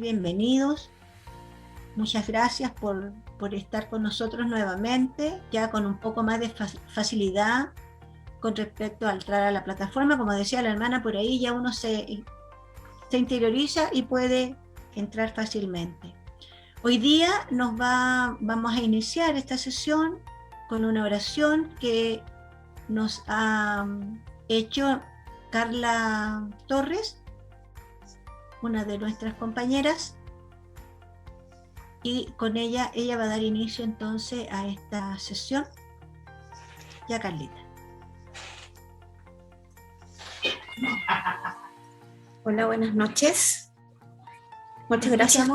bienvenidos. Muchas gracias por estar con nosotros nuevamente, ya con un poco más de facilidad con respecto a entrar a la plataforma. Como decía la hermana, por ahí ya uno se interioriza y puede entrar fácilmente. Hoy día vamos a iniciar esta sesión con una oración que nos ha hecho Carla Torres, una de nuestras compañeras, y con ella va a dar inicio entonces a esta sesión. Ya, Carlita. Hola, buenas noches. Muchas gracias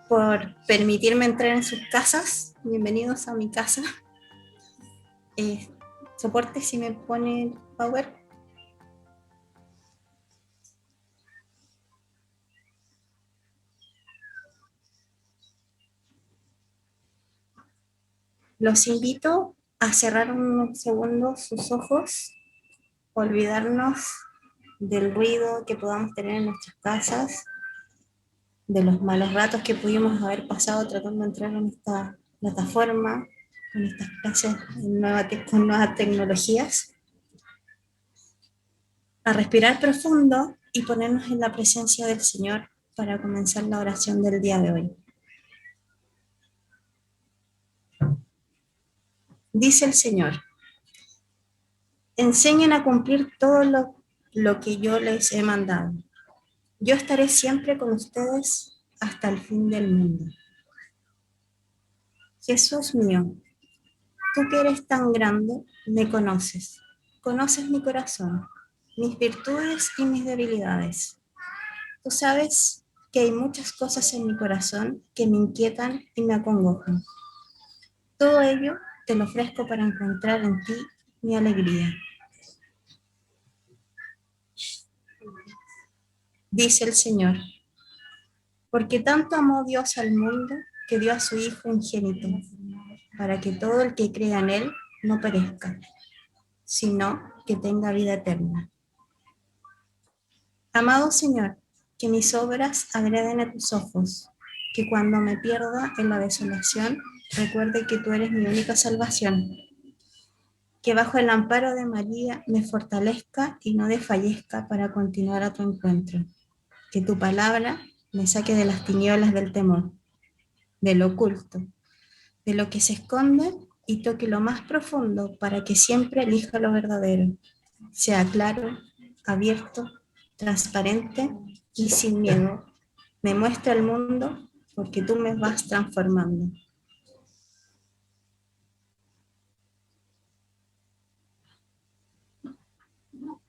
por permitirme entrar en sus casas. Bienvenidos a mi casa. Soporte si me pone power. Los invito a cerrar unos segundos sus ojos, olvidarnos del ruido que podamos tener en nuestras casas, de los malos ratos que pudimos haber pasado tratando de entrar en esta plataforma, con estas clases con nuevas tecnologías, a respirar profundo y ponernos en la presencia del Señor para comenzar la oración del día de hoy. Dice el Señor: enseñen a cumplir todo lo que yo les he mandado. Yo estaré siempre con ustedes hasta el fin del mundo. Jesús mío, tú que eres tan grande, me conoces. Conoces mi corazón, mis virtudes y mis debilidades. Tú sabes que hay muchas cosas en mi corazón que me inquietan y me acongojan. Todo ello te lo ofrezco para encontrar en ti mi alegría. Dice el Señor: porque tanto amó Dios al mundo que dio a su Hijo unigénito, para que todo el que crea en Él no perezca, sino que tenga vida eterna. Amado Señor, que mis obras agraden a tus ojos, que cuando me pierda en la desolación, recuerde que tú eres mi única salvación. Que bajo el amparo de María me fortalezca y no desfallezca para continuar a tu encuentro. Que tu palabra me saque de las tinieblas del temor, de lo oculto, de lo que se esconde y toque lo más profundo para que siempre elija lo verdadero. Sea claro, abierto, transparente y sin miedo. Me muestra el mundo porque tú me vas transformando.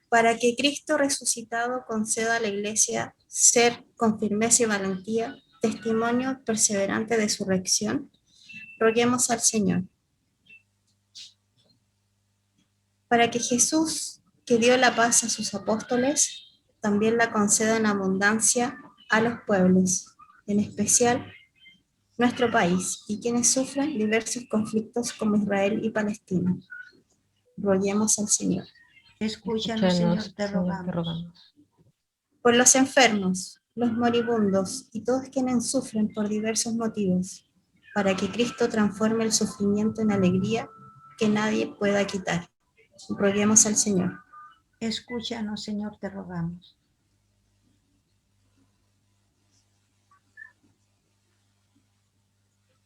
Para que Cristo resucitado conceda a la Iglesia ser con firmeza y valentía testimonio perseverante de su resurrección, roguemos al Señor. Para que Jesús, que dio la paz a sus apóstoles, también la conceda en abundancia a los pueblos, en especial nuestro país y quienes sufren diversos conflictos como Israel y Palestina. Roguemos al Señor. Escúchanos, Señor, te rogamos. Por los enfermos, los moribundos y todos quienes sufren por diversos motivos, para que Cristo transforme el sufrimiento en alegría que nadie pueda quitar. Roguemos al Señor. Escúchanos, Señor, te rogamos.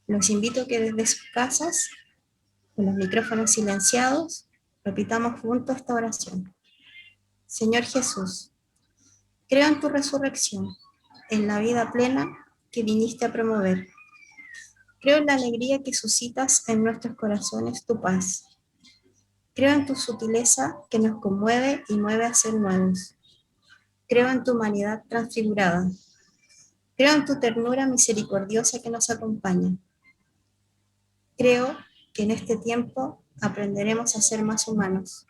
Los invito a que desde sus casas, con los micrófonos silenciados, repitamos juntos esta oración. Señor Jesús, creo en tu resurrección, en la vida plena que viniste a promover. Creo en la alegría que suscitas en nuestros corazones tu paz. Creo en tu sutileza que nos conmueve y mueve a ser nuevos. Creo en tu humanidad transfigurada. Creo en tu ternura misericordiosa que nos acompaña. Creo que en este tiempo aprenderemos a ser más humanos.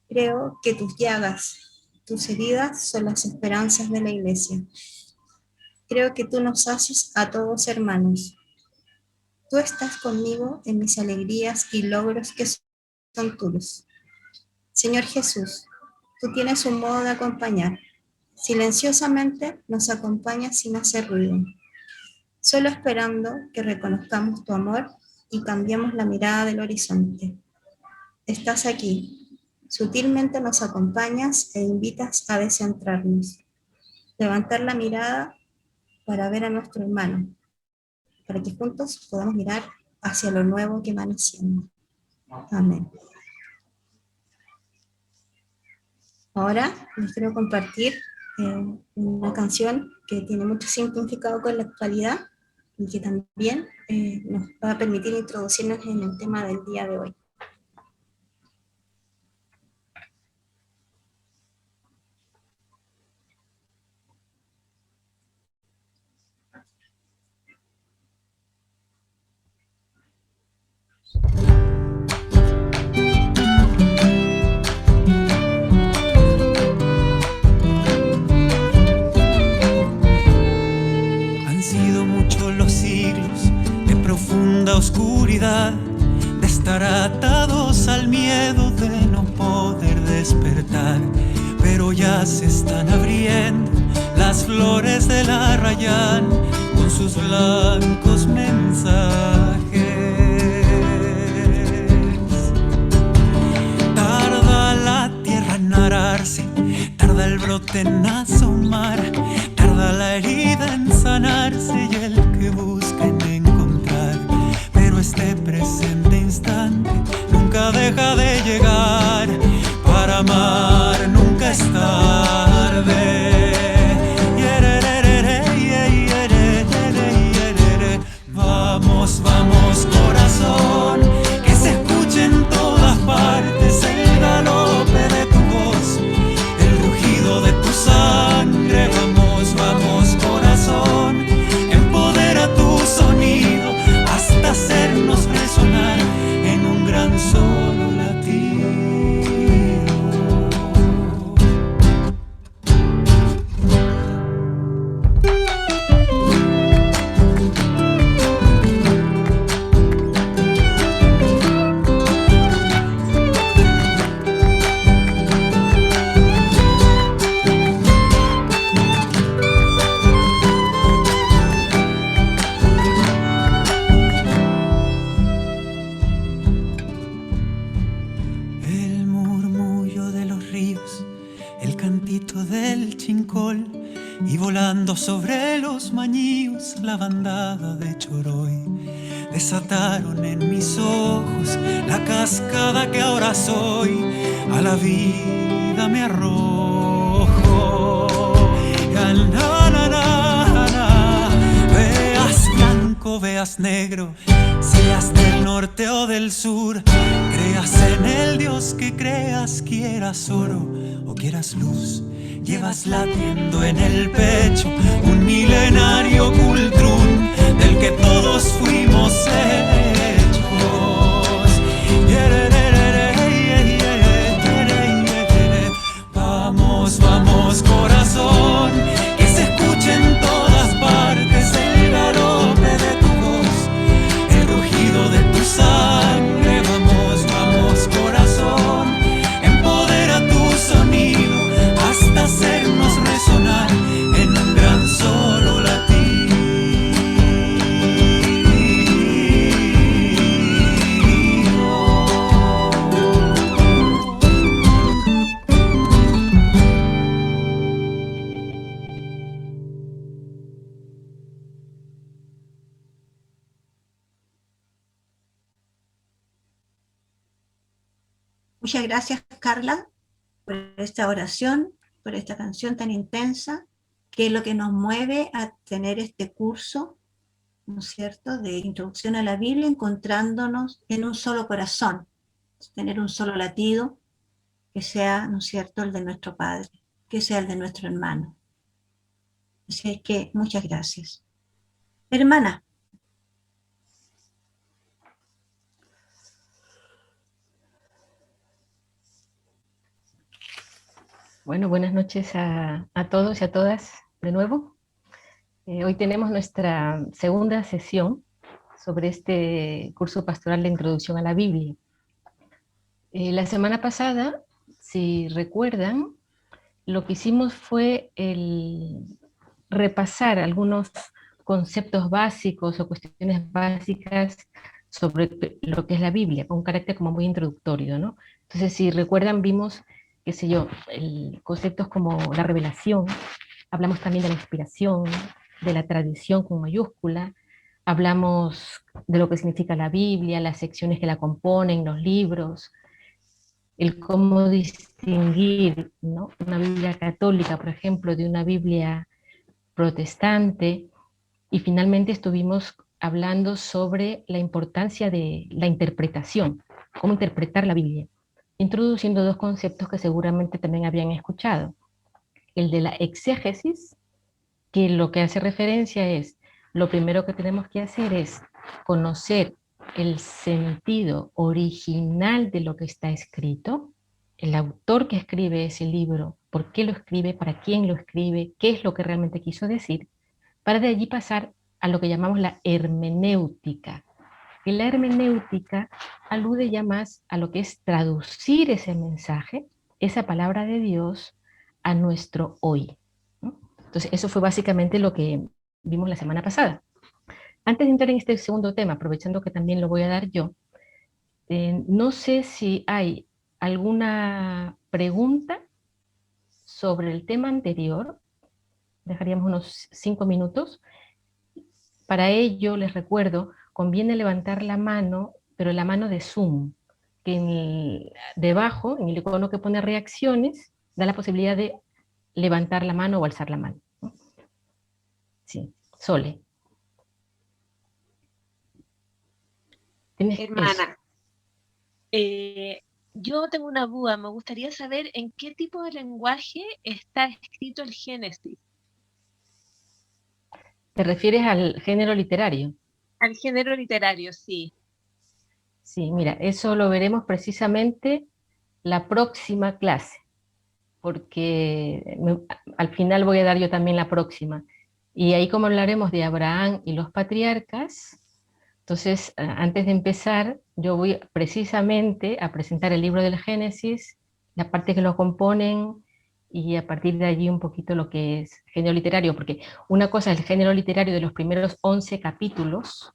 Creo que tus llagas, tus heridas son las esperanzas de la Iglesia. Creo que tú nos haces a todos hermanos. Tú estás conmigo en mis alegrías y logros que son tuyos. Señor Jesús, tú tienes un modo de acompañar. Silenciosamente nos acompañas sin hacer ruido, solo esperando que reconozcamos tu amor y cambiemos la mirada del horizonte. Estás aquí, sutilmente nos acompañas e invitas a descentrarnos, levantar la mirada para ver a nuestro hermano, para que juntos podamos mirar hacia lo nuevo que va naciendo. Amén. Ahora les quiero compartir una canción que tiene mucho significado con la actualidad y que también nos va a permitir introducirnos en el tema del día de hoy. Han sido muchos los siglos de profunda oscuridad, de estar atados al miedo de no poder despertar, pero ya se están abriendo las flores del arrayán con sus blancos mensajes. Tarda la tierra en ararse, tarda el brote en asomar, tarda la herida en sanarse y el que busca en encontrar, pero este presente instante nunca deja de llegar. Para amar nunca es tarde. Vamos, vamos corazón, que se escuche en todas partes el galope de tu voz, el rugido de tu sangre. Vamos, vamos corazón, empodera tu sonido hasta hacernos resonar en un gran solo latido. El murmullo de los ríos, el cantito del chincol, y volando sobre los mañíos la bandada de Choroy desataron en mis ojos la cascada que ahora soy. A la vida me arrojo. Na, na, na, na. Veas blanco, veas negro, seas del norte o del sur, creas en el Dios que creas, quieras oro o quieras luz, llevas latiendo en el pecho un milenario cultrún del que todos fuimos hechos. Vamos, vamos corazón, que se escuche en todas partes el galope de tu voz, el rugido de tu sangre. Vamos, vamos corazón, empodera tu sonido hasta hacernos resonar en un gran solo latido. Muchas gracias, Carla, por esta oración, por esta canción tan intensa, que es lo que nos mueve a tener este curso, ¿no es cierto?, de introducción a la Biblia, encontrándonos en un solo corazón, tener un solo latido, que sea, ¿no es cierto?, el de nuestro Padre, que sea el de nuestro hermano. Así es que muchas gracias. Hermana. Bueno, buenas noches a todos y a todas de nuevo. Hoy tenemos nuestra segunda sesión sobre este curso pastoral de introducción a la Biblia. La semana pasada, si recuerdan, lo que hicimos fue repasar algunos conceptos básicos o cuestiones básicas sobre lo que es la Biblia, con un carácter como muy introductorio, ¿no? Entonces, si recuerdan, vimos, qué sé yo, conceptos como la revelación, hablamos también de la inspiración, de la tradición con mayúscula, hablamos de lo que significa la Biblia, las secciones que la componen, los libros, el cómo distinguir, ¿no?, una Biblia católica, por ejemplo, de una Biblia protestante, y finalmente estuvimos hablando sobre la importancia de la interpretación, cómo interpretar la Biblia, introduciendo dos conceptos que seguramente también habían escuchado: el de la exégesis, que lo que hace referencia es, lo primero que tenemos que hacer es conocer el sentido original de lo que está escrito, el autor que escribe ese libro, por qué lo escribe, para quién lo escribe, qué es lo que realmente quiso decir, para de allí pasar a lo que llamamos la hermenéutica. Y la hermenéutica alude ya más a lo que es traducir ese mensaje, esa palabra de Dios, a nuestro hoy, ¿no? Entonces, eso fue básicamente lo que vimos la semana pasada. Antes de entrar en este segundo tema, aprovechando que también lo voy a dar yo, no sé si hay alguna pregunta sobre el tema anterior. Dejaríamos unos 5 minutos. Para ello, les recuerdo, conviene levantar la mano, pero la mano de Zoom, que debajo, en el icono que pone reacciones, da la posibilidad de levantar la mano o alzar la mano, ¿no? Sí, Sole. Tienes eso. Hermana, yo tengo una duda, me gustaría saber en qué tipo de lenguaje está escrito el Génesis. ¿Te refieres al género literario? Al género literario, sí. Sí, mira, eso lo veremos precisamente la próxima clase, porque al final voy a dar yo también la próxima. Y ahí, como hablaremos de Abraham y los patriarcas, entonces, antes de empezar, yo voy precisamente a presentar el libro del Génesis, la parte que lo componen, y a partir de allí un poquito lo que es género literario, porque una cosa es el género literario de los primeros 11 capítulos,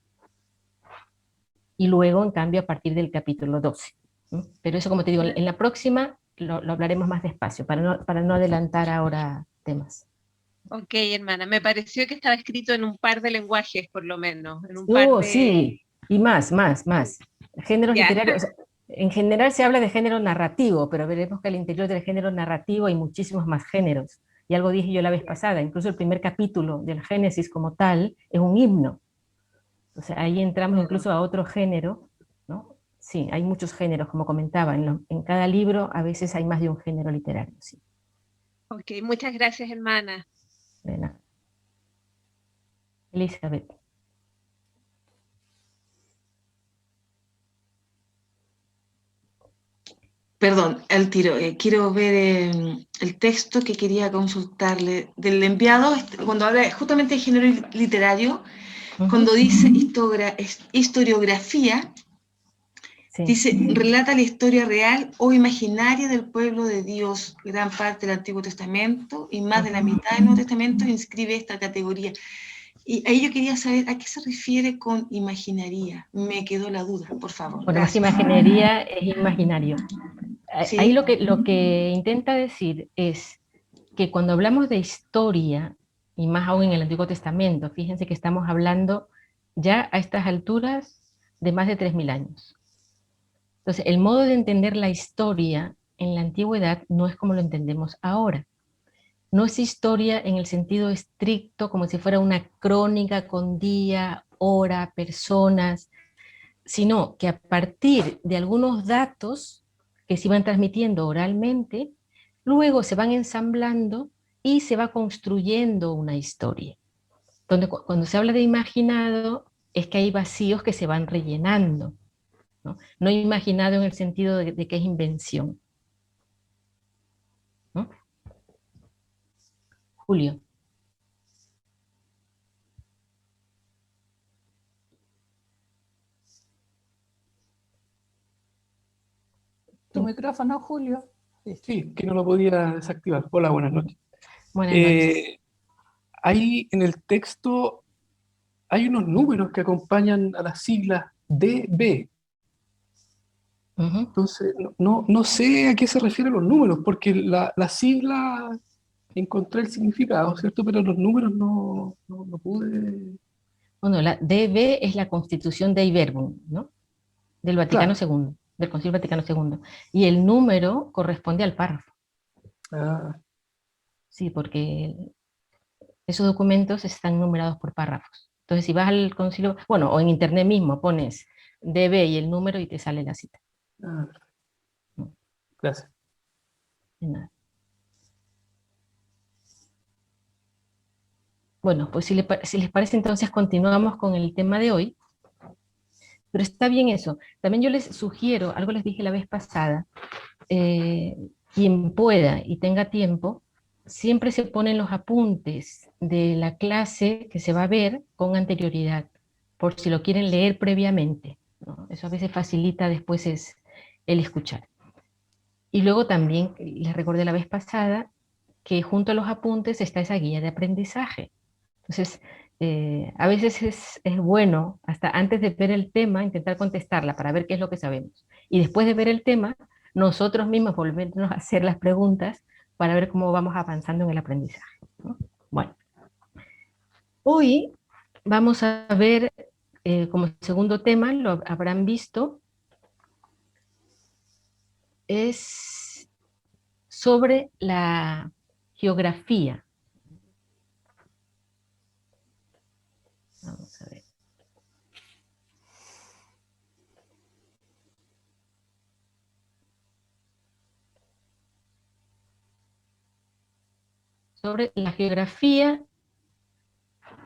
y luego, en cambio, a partir del capítulo 12. ¿No? Pero eso, como te digo, en la próxima lo hablaremos más despacio, para no adelantar ahora temas. Ok, hermana, me pareció que estaba escrito en un par de lenguajes, por lo menos, en un par de... Sí, y más. Géneros Ya, literarios, o sea, en general se habla de género narrativo, pero veremos que al interior del género narrativo hay muchísimos más géneros. Y algo dije yo la vez pasada, incluso el primer capítulo del Génesis como tal es un himno. O sea, ahí entramos incluso a otro género, ¿no? Sí, hay muchos géneros, como comentaba, en cada libro a veces hay más de un género literario, sí. ok, muchas gracias, hermana. De nada. Elizabeth. Perdón, al tiro. Quiero ver el texto que quería consultarle del enviado, cuando habla justamente de género literario, cuando dice historiografía, Sí. dice, relata la historia real o imaginaria del pueblo de Dios, gran parte del Antiguo Testamento y más de la mitad del Nuevo Testamento inscribe esta categoría. Y ahí yo quería saber a qué se refiere con imaginaría. Me quedó la duda, por favor. Bueno, más que Gracias. imaginería es imaginario. Ahí ¿Sí? lo que intenta decir es que cuando hablamos de historia, y más aún en el Antiguo Testamento, fíjense que estamos hablando ya a estas alturas de más de 3000 años. Entonces, el modo de entender la historia en la antigüedad no es como lo entendemos ahora. No es historia en el sentido estricto, como si fuera una crónica con día, hora, personas, sino que a partir de algunos datos que se iban transmitiendo oralmente, luego se van ensamblando y se va construyendo una historia. Donde cuando se habla de imaginado, es que hay vacíos que se van rellenando, ¿no? No imaginado en el sentido de que es invención, ¿no? Julio. Tu micrófono, Julio. Sí, que no lo podía desactivar. Hola, buenas noches. Buenas noches. Ahí en el texto hay unos números que acompañan a las siglas DB. Ujú. Entonces, no sé a qué se refieren los números, porque la sigla encontré el significado, ¿cierto? Pero los números no pude... Bueno, la DB es la Constitución Dei Verbum, ¿no? Del Vaticano Claro. II, del Concilio Vaticano II. Y el número corresponde al párrafo. Ah, Sí, porque esos documentos están numerados por párrafos. Entonces, si vas al concilio, bueno, o en internet mismo pones DB y el número y te sale la cita. ah, No, gracias. de nada. Bueno, pues si les parece, entonces continuamos con el tema de hoy. Pero está bien eso. También yo les sugiero, algo les dije la vez pasada, quien pueda y tenga tiempo, siempre se ponen los apuntes de la clase que se va a ver con anterioridad, por si lo quieren leer previamente, ¿no? Eso a veces facilita después el escuchar. Y luego también, les recordé la vez pasada, que junto a los apuntes está esa guía de aprendizaje. Entonces, a veces es bueno, hasta antes de ver el tema, intentar contestarla para ver qué es lo que sabemos. Y después de ver el tema, nosotros mismos volvernos a hacer las preguntas para ver cómo vamos avanzando en el aprendizaje, ¿no? Bueno, hoy vamos a ver, como segundo tema, lo habrán visto, es sobre la geografía. Vamos a ver. Sobre la geografía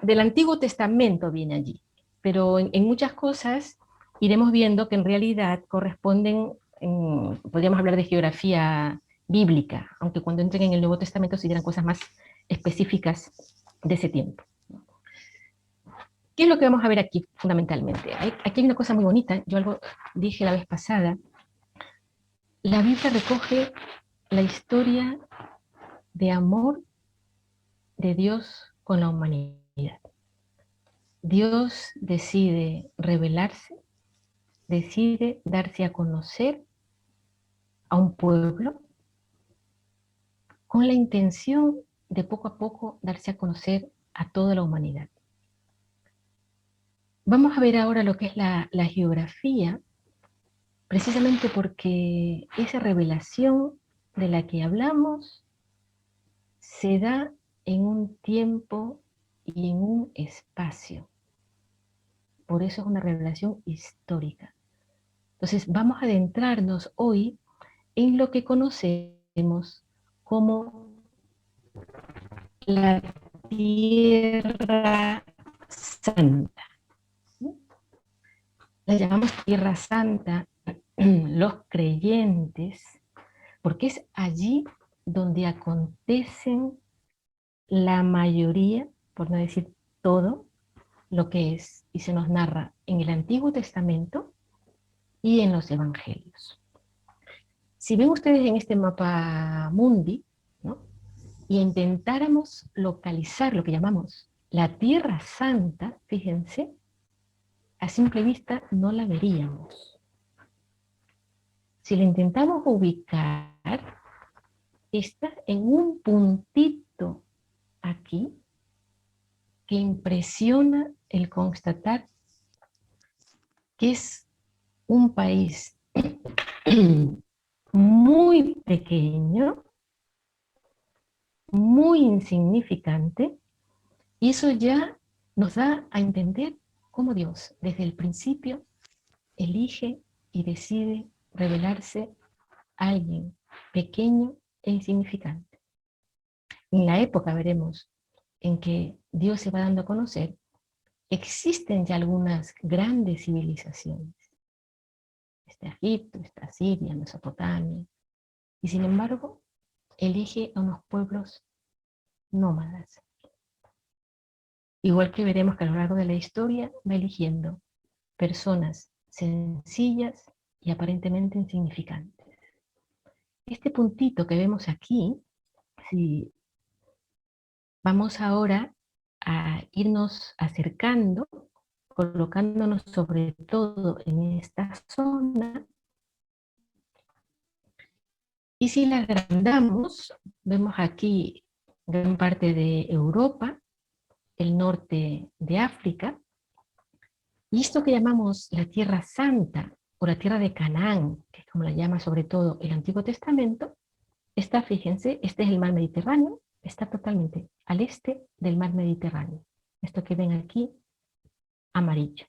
del Antiguo Testamento viene allí, pero en muchas cosas iremos viendo que en realidad corresponden, podríamos hablar de geografía bíblica, aunque cuando entren en el Nuevo Testamento se dirán cosas más específicas de ese tiempo. ¿Qué es lo que vamos a ver aquí fundamentalmente? Aquí hay una cosa muy bonita, yo algo dije la vez pasada, la Biblia recoge la historia de amor de Dios con la humanidad. Dios decide revelarse, decide darse a conocer a un pueblo con la intención de poco a poco darse a conocer a toda la humanidad. Vamos a ver ahora lo que es la geografía, precisamente porque esa revelación de la que hablamos se da en un tiempo y en un espacio. Por eso es una revelación histórica. Entonces vamos a adentrarnos hoy en lo que conocemos como la Tierra Santa. La llamamos Tierra Santa los creyentes, porque es allí donde acontecen la mayoría, por no decir todo, lo que es y se nos narra en el Antiguo Testamento y en los Evangelios. Si ven ustedes en este mapa mundi, ¿no?, y intentáramos localizar lo que llamamos la Tierra Santa, fíjense, a simple vista no la veríamos. Si la intentamos ubicar, está en un puntito aquí que impresiona el constatar que es un país muy pequeño, muy insignificante, y eso ya nos da a entender cómo Dios, desde el principio, elige y decide revelarse a alguien pequeño e insignificante. En la época, veremos, en que Dios se va dando a conocer, existen ya algunas grandes civilizaciones. Está Egipto, está Siria, Mesopotamia, y sin embargo, elige a unos pueblos nómadas. Igual que veremos que a lo largo de la historia va eligiendo personas sencillas y aparentemente insignificantes. este puntito que vemos aquí, si vamos ahora a irnos acercando, colocándonos sobre todo en esta zona, y si la agrandamos, vemos aquí gran parte de Europa, el norte de África, y esto que llamamos la Tierra Santa, o la Tierra de Canaán, que es como la llama sobre todo el Antiguo Testamento, está, fíjense, este es el mar Mediterráneo, está totalmente al este del mar Mediterráneo. Esto que ven aquí, amarillo.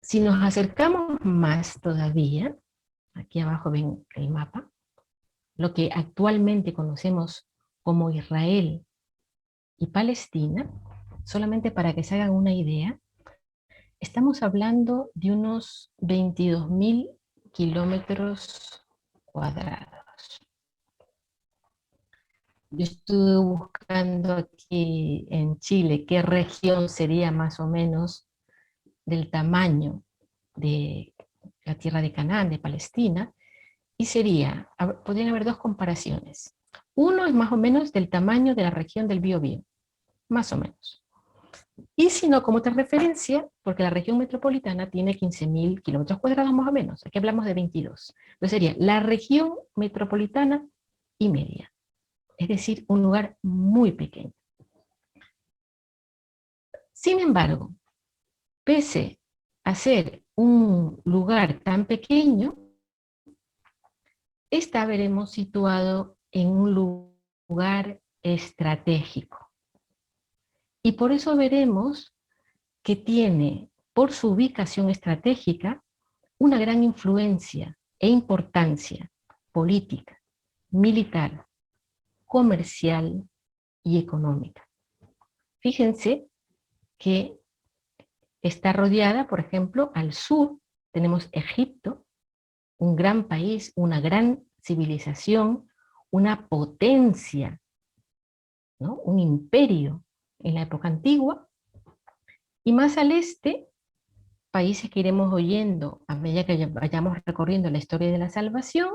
Si nos acercamos más todavía, aquí abajo ven el mapa, lo que actualmente conocemos como Israel y Palestina, solamente para que se hagan una idea, estamos hablando de unos 22.000 kilómetros cuadrados. Yo estuve buscando aquí en Chile qué región sería más o menos del tamaño de la tierra de Canaán, de Palestina, y sería, podrían haber dos comparaciones. Uno es más o menos del tamaño de la región del Biobío, más o menos. Y si no, como otra referencia, porque la región metropolitana tiene 15.000 kilómetros cuadrados más o menos, aquí hablamos de 22. Entonces sería la región metropolitana y media, es decir, un lugar muy pequeño. Sin embargo, pese a ser un lugar tan pequeño, está, veremos, situado en un lugar estratégico. Y por eso veremos que tiene, por su ubicación estratégica, una gran influencia e importancia política, militar, comercial y económica. Fíjense que está rodeada, por ejemplo, al sur tenemos Egipto, un gran país, una gran civilización, una potencia, ¿no? Un imperio en la época antigua, y más al este, países que iremos oyendo a medida que vayamos recorriendo la historia de la salvación,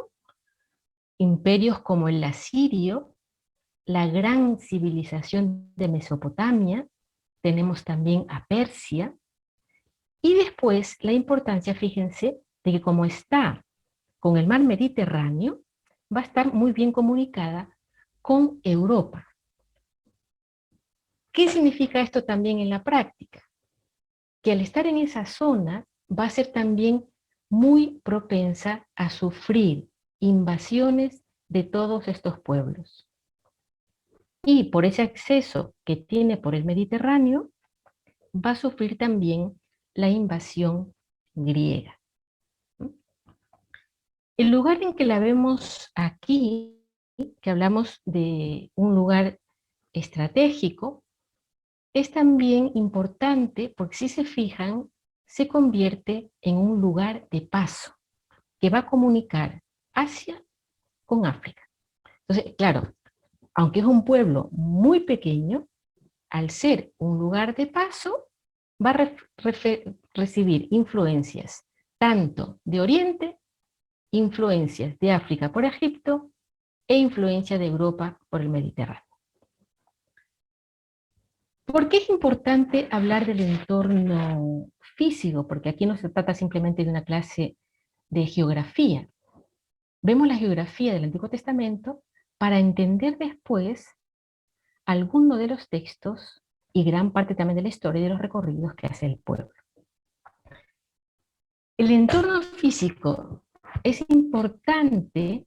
imperios como el asirio, la gran civilización de Mesopotamia, tenemos también a Persia, y después la importancia, fíjense, de que como está con el mar Mediterráneo, va a estar muy bien comunicada con Europa. ¿Qué significa esto también en la práctica? Que al estar en esa zona va a ser también muy propensa a sufrir invasiones de todos estos pueblos. Y por ese acceso que tiene por el Mediterráneo, va a sufrir también la invasión griega. El lugar en que la vemos aquí, que hablamos de un lugar estratégico, es también importante porque si se fijan, se convierte en un lugar de paso que va a comunicar Asia con África. Entonces, claro, aunque es un pueblo muy pequeño, al ser un lugar de paso, va a recibir influencias tanto de Oriente, influencias de África por Egipto, e influencia de Europa por el Mediterráneo. ¿Por qué es importante hablar del entorno físico? Porque aquí no se trata simplemente de una clase de geografía. Vemos la geografía del Antiguo Testamento para entender después algunos de los textos y gran parte también de la historia y de los recorridos que hace el pueblo. El entorno físico es importante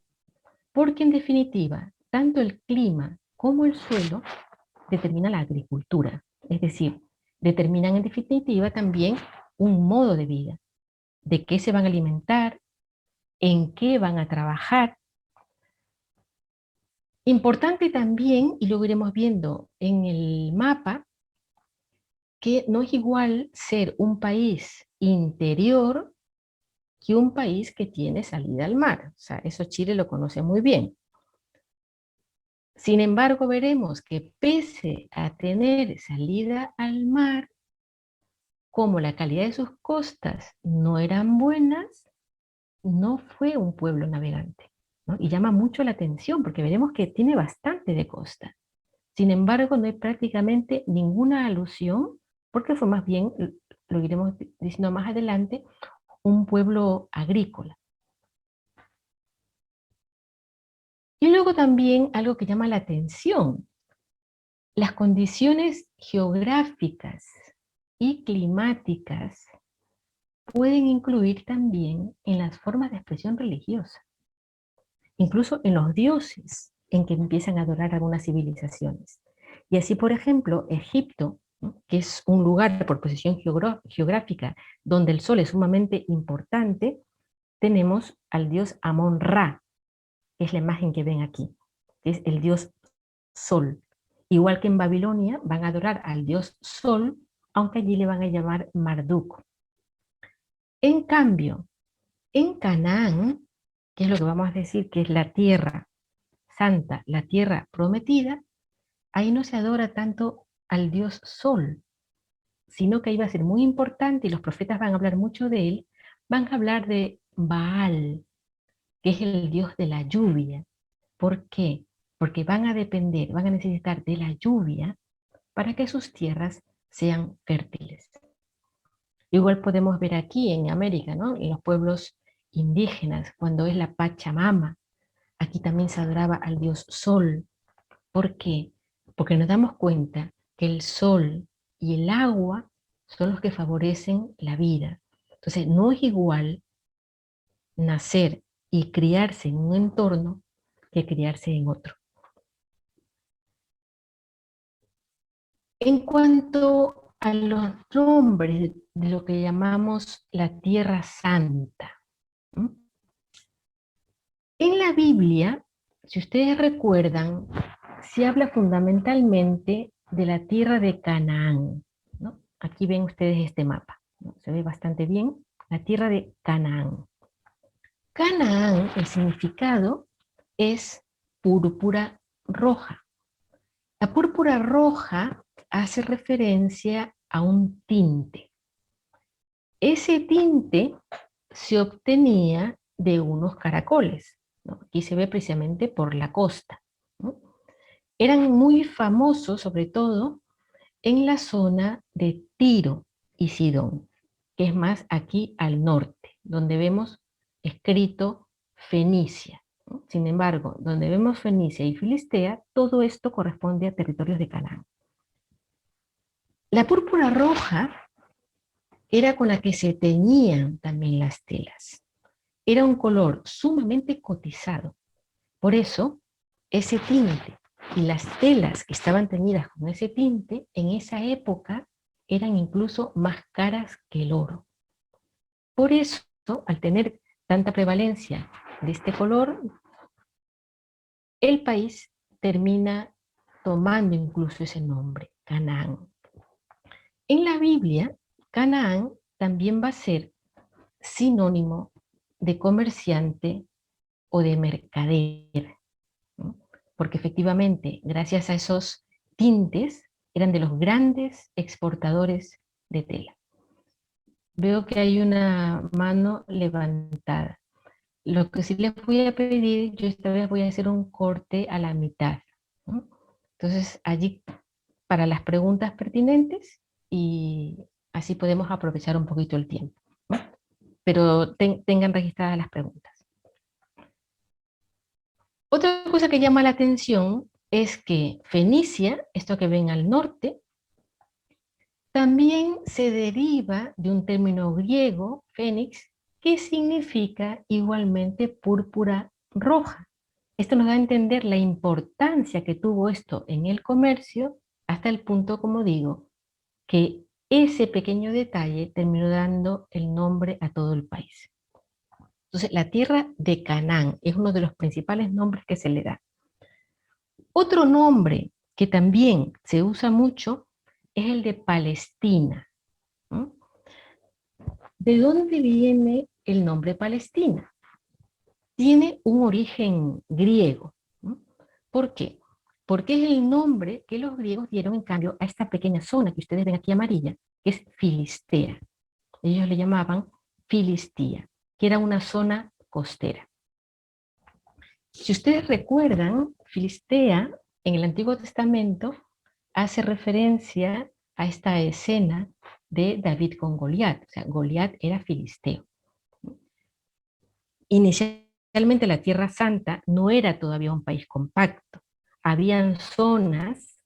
porque en definitiva, tanto el clima como el suelo determinan la agricultura, es decir, determinan en definitiva también un modo de vida, de qué se van a alimentar, en qué van a trabajar. Importante también, y lo iremos viendo en el mapa, que no es igual ser un país interior que un país que tiene salida al mar. O sea, eso Chile lo conoce muy bien. Sin embargo, veremos que pese a tener salida al mar, como la calidad de sus costas no eran buenas, no fue un pueblo navegante, ¿no? Y llama mucho la atención porque veremos que tiene bastante de costa. Sin embargo, no hay prácticamente ninguna alusión, porque fue más bien, lo iremos diciendo más adelante, un pueblo agrícola. Y luego también algo que llama la atención, las condiciones geográficas y climáticas pueden incluir también en las formas de expresión religiosa, incluso en los dioses en que empiezan a adorar algunas civilizaciones. Y así, por ejemplo, Egipto, ¿no?, que es un lugar por posición geográfica donde el sol es sumamente importante, tenemos al dios Amón-Ra, que es la imagen que ven aquí, que es el dios sol. Igual que en Babilonia van a adorar al dios sol, aunque allí le van a llamar Marduk. En cambio, en Canaán, que es lo que vamos a decir que es la tierra santa, la tierra prometida, ahí no se adora tanto al dios sol, sino que ahí va a ser muy importante, y los profetas van a hablar mucho de él, van a hablar de Baal, que es el dios de la lluvia. ¿Por qué? Porque van a depender, van a necesitar de la lluvia para que sus tierras sean fértiles. Igual podemos ver aquí en América, ¿no?, en los pueblos indígenas, cuando es la Pachamama, aquí también se adoraba al dios sol. ¿Por qué? Porque nos damos cuenta que el sol y el agua son los que favorecen la vida. Entonces, no es igual nacer y criarse en un entorno que criarse en otro. En cuanto a los nombres de lo que llamamos la Tierra Santa, ¿m? En la Biblia, si ustedes recuerdan, se habla fundamentalmente de la tierra de Canaán, ¿no? Aquí ven ustedes este mapa, ¿no? Se ve bastante bien, la tierra de Canaán. Canaán, el significado es púrpura roja. La púrpura roja hace referencia a un tinte. Ese tinte se obtenía de unos caracoles, ¿no? Aquí se ve precisamente por la costa, ¿no? Eran muy famosos, sobre todo, en la zona de Tiro y Sidón, que es más aquí al norte, donde vemos escrito Fenicia, ¿no? Sin embargo, donde vemos Fenicia y Filistea, todo esto corresponde a territorios de Canaán. La púrpura roja era con la que se teñían también las telas. Era un color sumamente cotizado. Por eso, ese tinte y las telas que estaban teñidas con ese tinte, en esa época eran incluso más caras que el oro. Por eso, al tener tanta prevalencia de este color, el país termina tomando incluso ese nombre, Canaán. En la Biblia, Canaán también va a ser sinónimo de comerciante o de mercader, ¿no? Porque efectivamente, gracias a esos tintes, eran de los grandes exportadores de tela. Veo que hay una mano levantada. Lo que sí les voy a pedir, yo esta vez voy a hacer un corte a la mitad, ¿no? Entonces, allí para las preguntas pertinentes, y así podemos aprovechar un poquito el tiempo, ¿no? Pero tengan registradas las preguntas. Otra cosa que llama la atención es que Fenicia, esto que ven al norte, también se deriva de un término griego, fénix, que significa igualmente púrpura roja. Esto nos da a entender la importancia que tuvo esto en el comercio, hasta el punto, como digo, que ese pequeño detalle terminó dando el nombre a todo el país. Entonces, la tierra de Canaán es uno de los principales nombres que se le da. Otro nombre que también se usa mucho es el de Palestina, ¿no? ¿De dónde viene el nombre Palestina? Tiene un origen griego, ¿no? ¿Por qué? Porque es el nombre que los griegos dieron en cambio a esta pequeña zona que ustedes ven aquí amarilla, que es Filistea. Ellos le llamaban Filistía, que era una zona costera. Si ustedes recuerdan, Filistea en el Antiguo Testamento hace referencia a esta escena de David con Goliat. O sea, Goliat era filisteo. Inicialmente la Tierra Santa no era todavía un país compacto. Habían zonas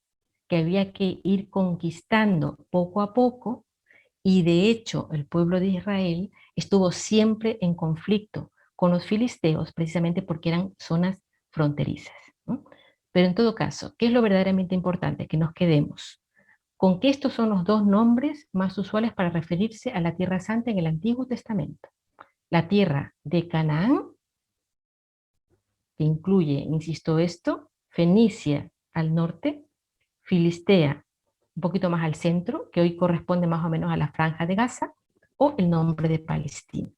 que había que ir conquistando poco a poco, y de hecho el pueblo de Israel estuvo siempre en conflicto con los filisteos precisamente porque eran zonas fronterizas, ¿no? Pero en todo caso, ¿qué es lo verdaderamente importante? Que nos quedemos con que estos son los dos nombres más usuales para referirse a la Tierra Santa en el Antiguo Testamento. La tierra de Canaán, que incluye, insisto esto, Fenicia al norte, Filistea un poquito más al centro, que hoy corresponde más o menos a la Franja de Gaza, o el nombre de Palestina.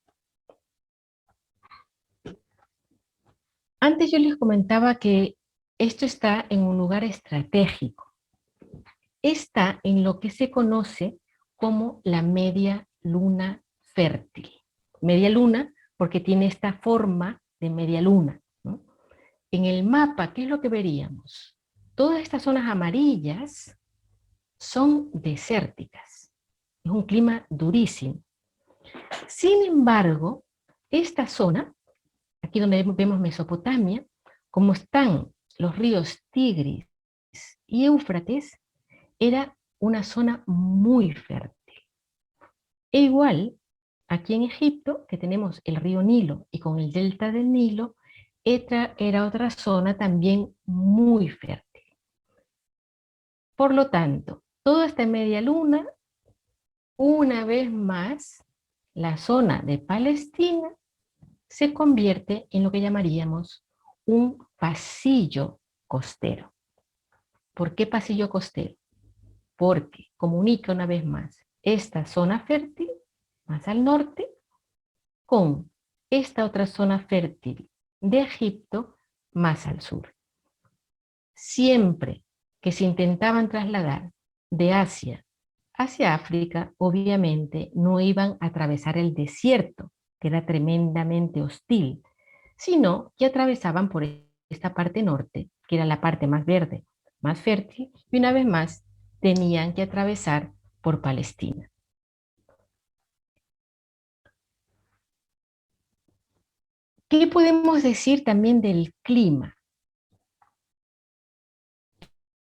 Antes yo les comentaba que esto está en un lugar estratégico. Está en lo que se conoce como la media luna fértil. Media luna porque tiene esta forma de media luna, ¿no? En el mapa, ¿qué es lo que veríamos? Todas estas zonas amarillas son desérticas. Es un clima durísimo. Sin embargo, esta zona, aquí donde vemos Mesopotamia, como están los ríos Tigris y Éufrates, era una zona muy fértil. E igual, aquí en Egipto, que tenemos el río Nilo y con el delta del Nilo, era otra zona también muy fértil. Por lo tanto, toda esta media luna, una vez más, la zona de Palestina se convierte en lo que llamaríamos un pasillo costero. ¿Por qué pasillo costero? Porque comunica una vez más esta zona fértil, más al norte, con esta otra zona fértil de Egipto, más al sur. Siempre que se intentaban trasladar de Asia hacia África, obviamente no iban a atravesar el desierto, que era tremendamente hostil, sino que atravesaban por esta parte norte, que era la parte más verde, más fértil, y una vez más tenían que atravesar por Palestina. ¿Qué podemos decir también del clima?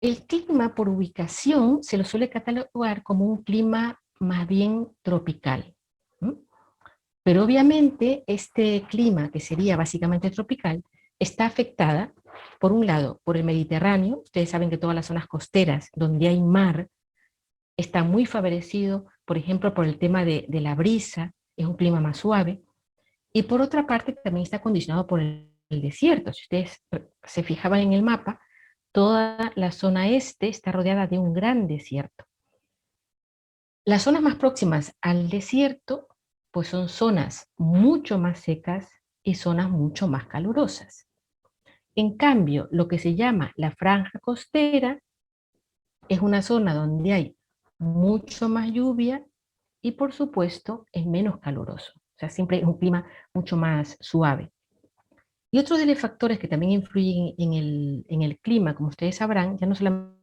El clima por ubicación se lo suele catalogar como un clima más bien tropical. Pero obviamente este clima, que sería básicamente tropical, está afectada, por un lado, por el Mediterráneo. Ustedes saben que todas las zonas costeras donde hay mar está muy favorecido, por ejemplo, por el tema de la brisa, es un clima más suave. Y por otra parte también está condicionado por el desierto. Si ustedes se fijaban en el mapa, toda la zona este está rodeada de un gran desierto. Las zonas más próximas al desierto pues son zonas mucho más secas y zonas mucho más calurosas. En cambio, lo que se llama la franja costera es una zona donde hay mucho más lluvia y por supuesto es menos caluroso. O sea, siempre es un clima mucho más suave. Y otro de los factores que también influyen en el clima, como ustedes sabrán, ya no solamente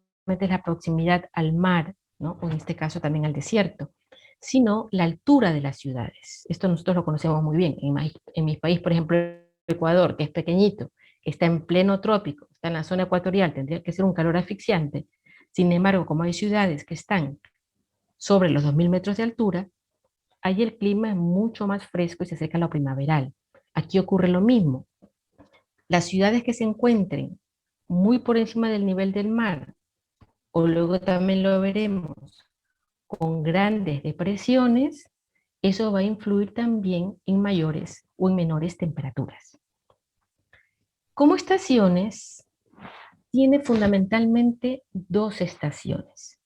es la proximidad al mar, ¿no? O en este caso también al desierto, sino la altura de las ciudades. Esto nosotros lo conocemos muy bien. En mi país, por ejemplo, Ecuador, que es pequeñito, que está en pleno trópico, está en la zona ecuatorial, tendría que ser un calor asfixiante. Sin embargo, como hay ciudades que están sobre los 2000 metros de altura, ahí el clima es mucho más fresco y se acerca a lo primaveral. Aquí ocurre lo mismo. Las ciudades que se encuentren muy por encima del nivel del mar, o luego también lo veremos, con grandes depresiones, eso va a influir también en mayores o en menores temperaturas. Como estaciones, tiene fundamentalmente dos estaciones.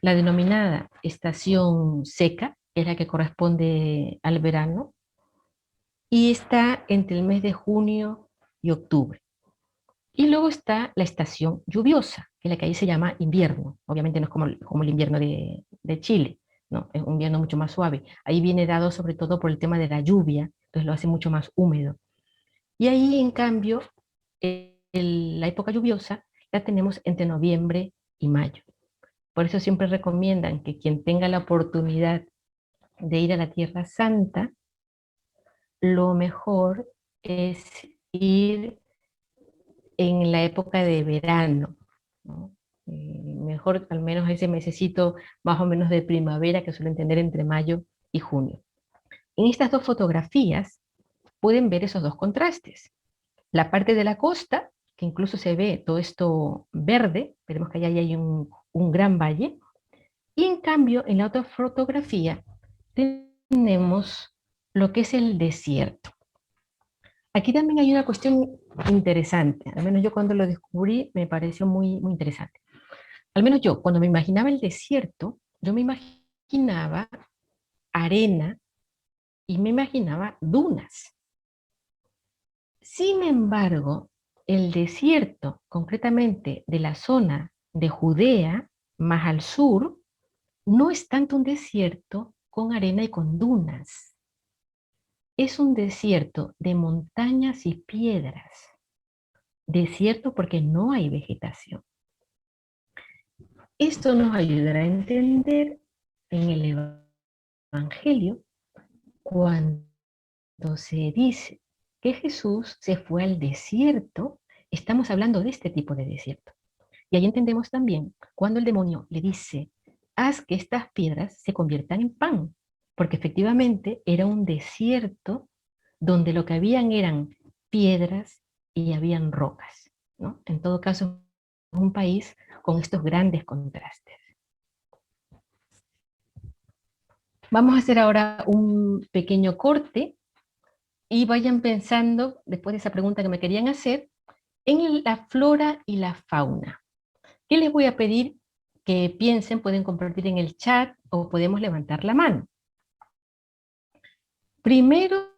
La denominada estación seca, que es la que corresponde al verano, y está entre el mes de junio y octubre. Y luego está la estación lluviosa, que es la que ahí se llama invierno. Obviamente no es como el invierno de Chile, no, es un invierno mucho más suave. Ahí viene dado sobre todo por el tema de la lluvia entonces lo hace mucho más húmedo. Y ahí, en cambio, la época lluviosa la tenemos entre noviembre y mayo. Por eso siempre recomiendan que quien tenga la oportunidad de ir a la Tierra Santa, lo mejor es ir en la época de verano, ¿no? Mejor al menos ese mesecito más o menos de primavera que suelen tener entre mayo y junio. En estas dos fotografías pueden ver esos dos contrastes. La parte de la costa, que incluso se ve todo esto verde, veremos que allá hay un gran valle, y en cambio en la otra fotografía tenemos lo que es el desierto. Aquí también hay una cuestión interesante, al menos yo cuando lo descubrí me pareció muy, muy interesante. Al menos yo, cuando me imaginaba el desierto, yo me imaginaba arena y me imaginaba dunas. Sin embargo, el desierto, concretamente de la zona de Judea, más al sur, no es tanto un desierto con arena y con dunas. Es un desierto de montañas y piedras. Desierto porque no hay vegetación. Esto nos ayudará a entender en el Evangelio cuando se dice que Jesús se fue al desierto. Estamos hablando de este tipo de desierto. Y ahí entendemos también cuando el demonio le dice, haz que estas piedras se conviertan en pan, porque efectivamente era un desierto donde lo que habían eran piedras y habían rocas, ¿no? En todo caso, es un país con estos grandes contrastes. Vamos a hacer ahora un pequeño corte y vayan pensando, después de esa pregunta que me querían hacer, en la flora y la fauna. ¿Qué les voy a pedir que piensen? Pueden compartir en el chat o podemos levantar la mano. Primero,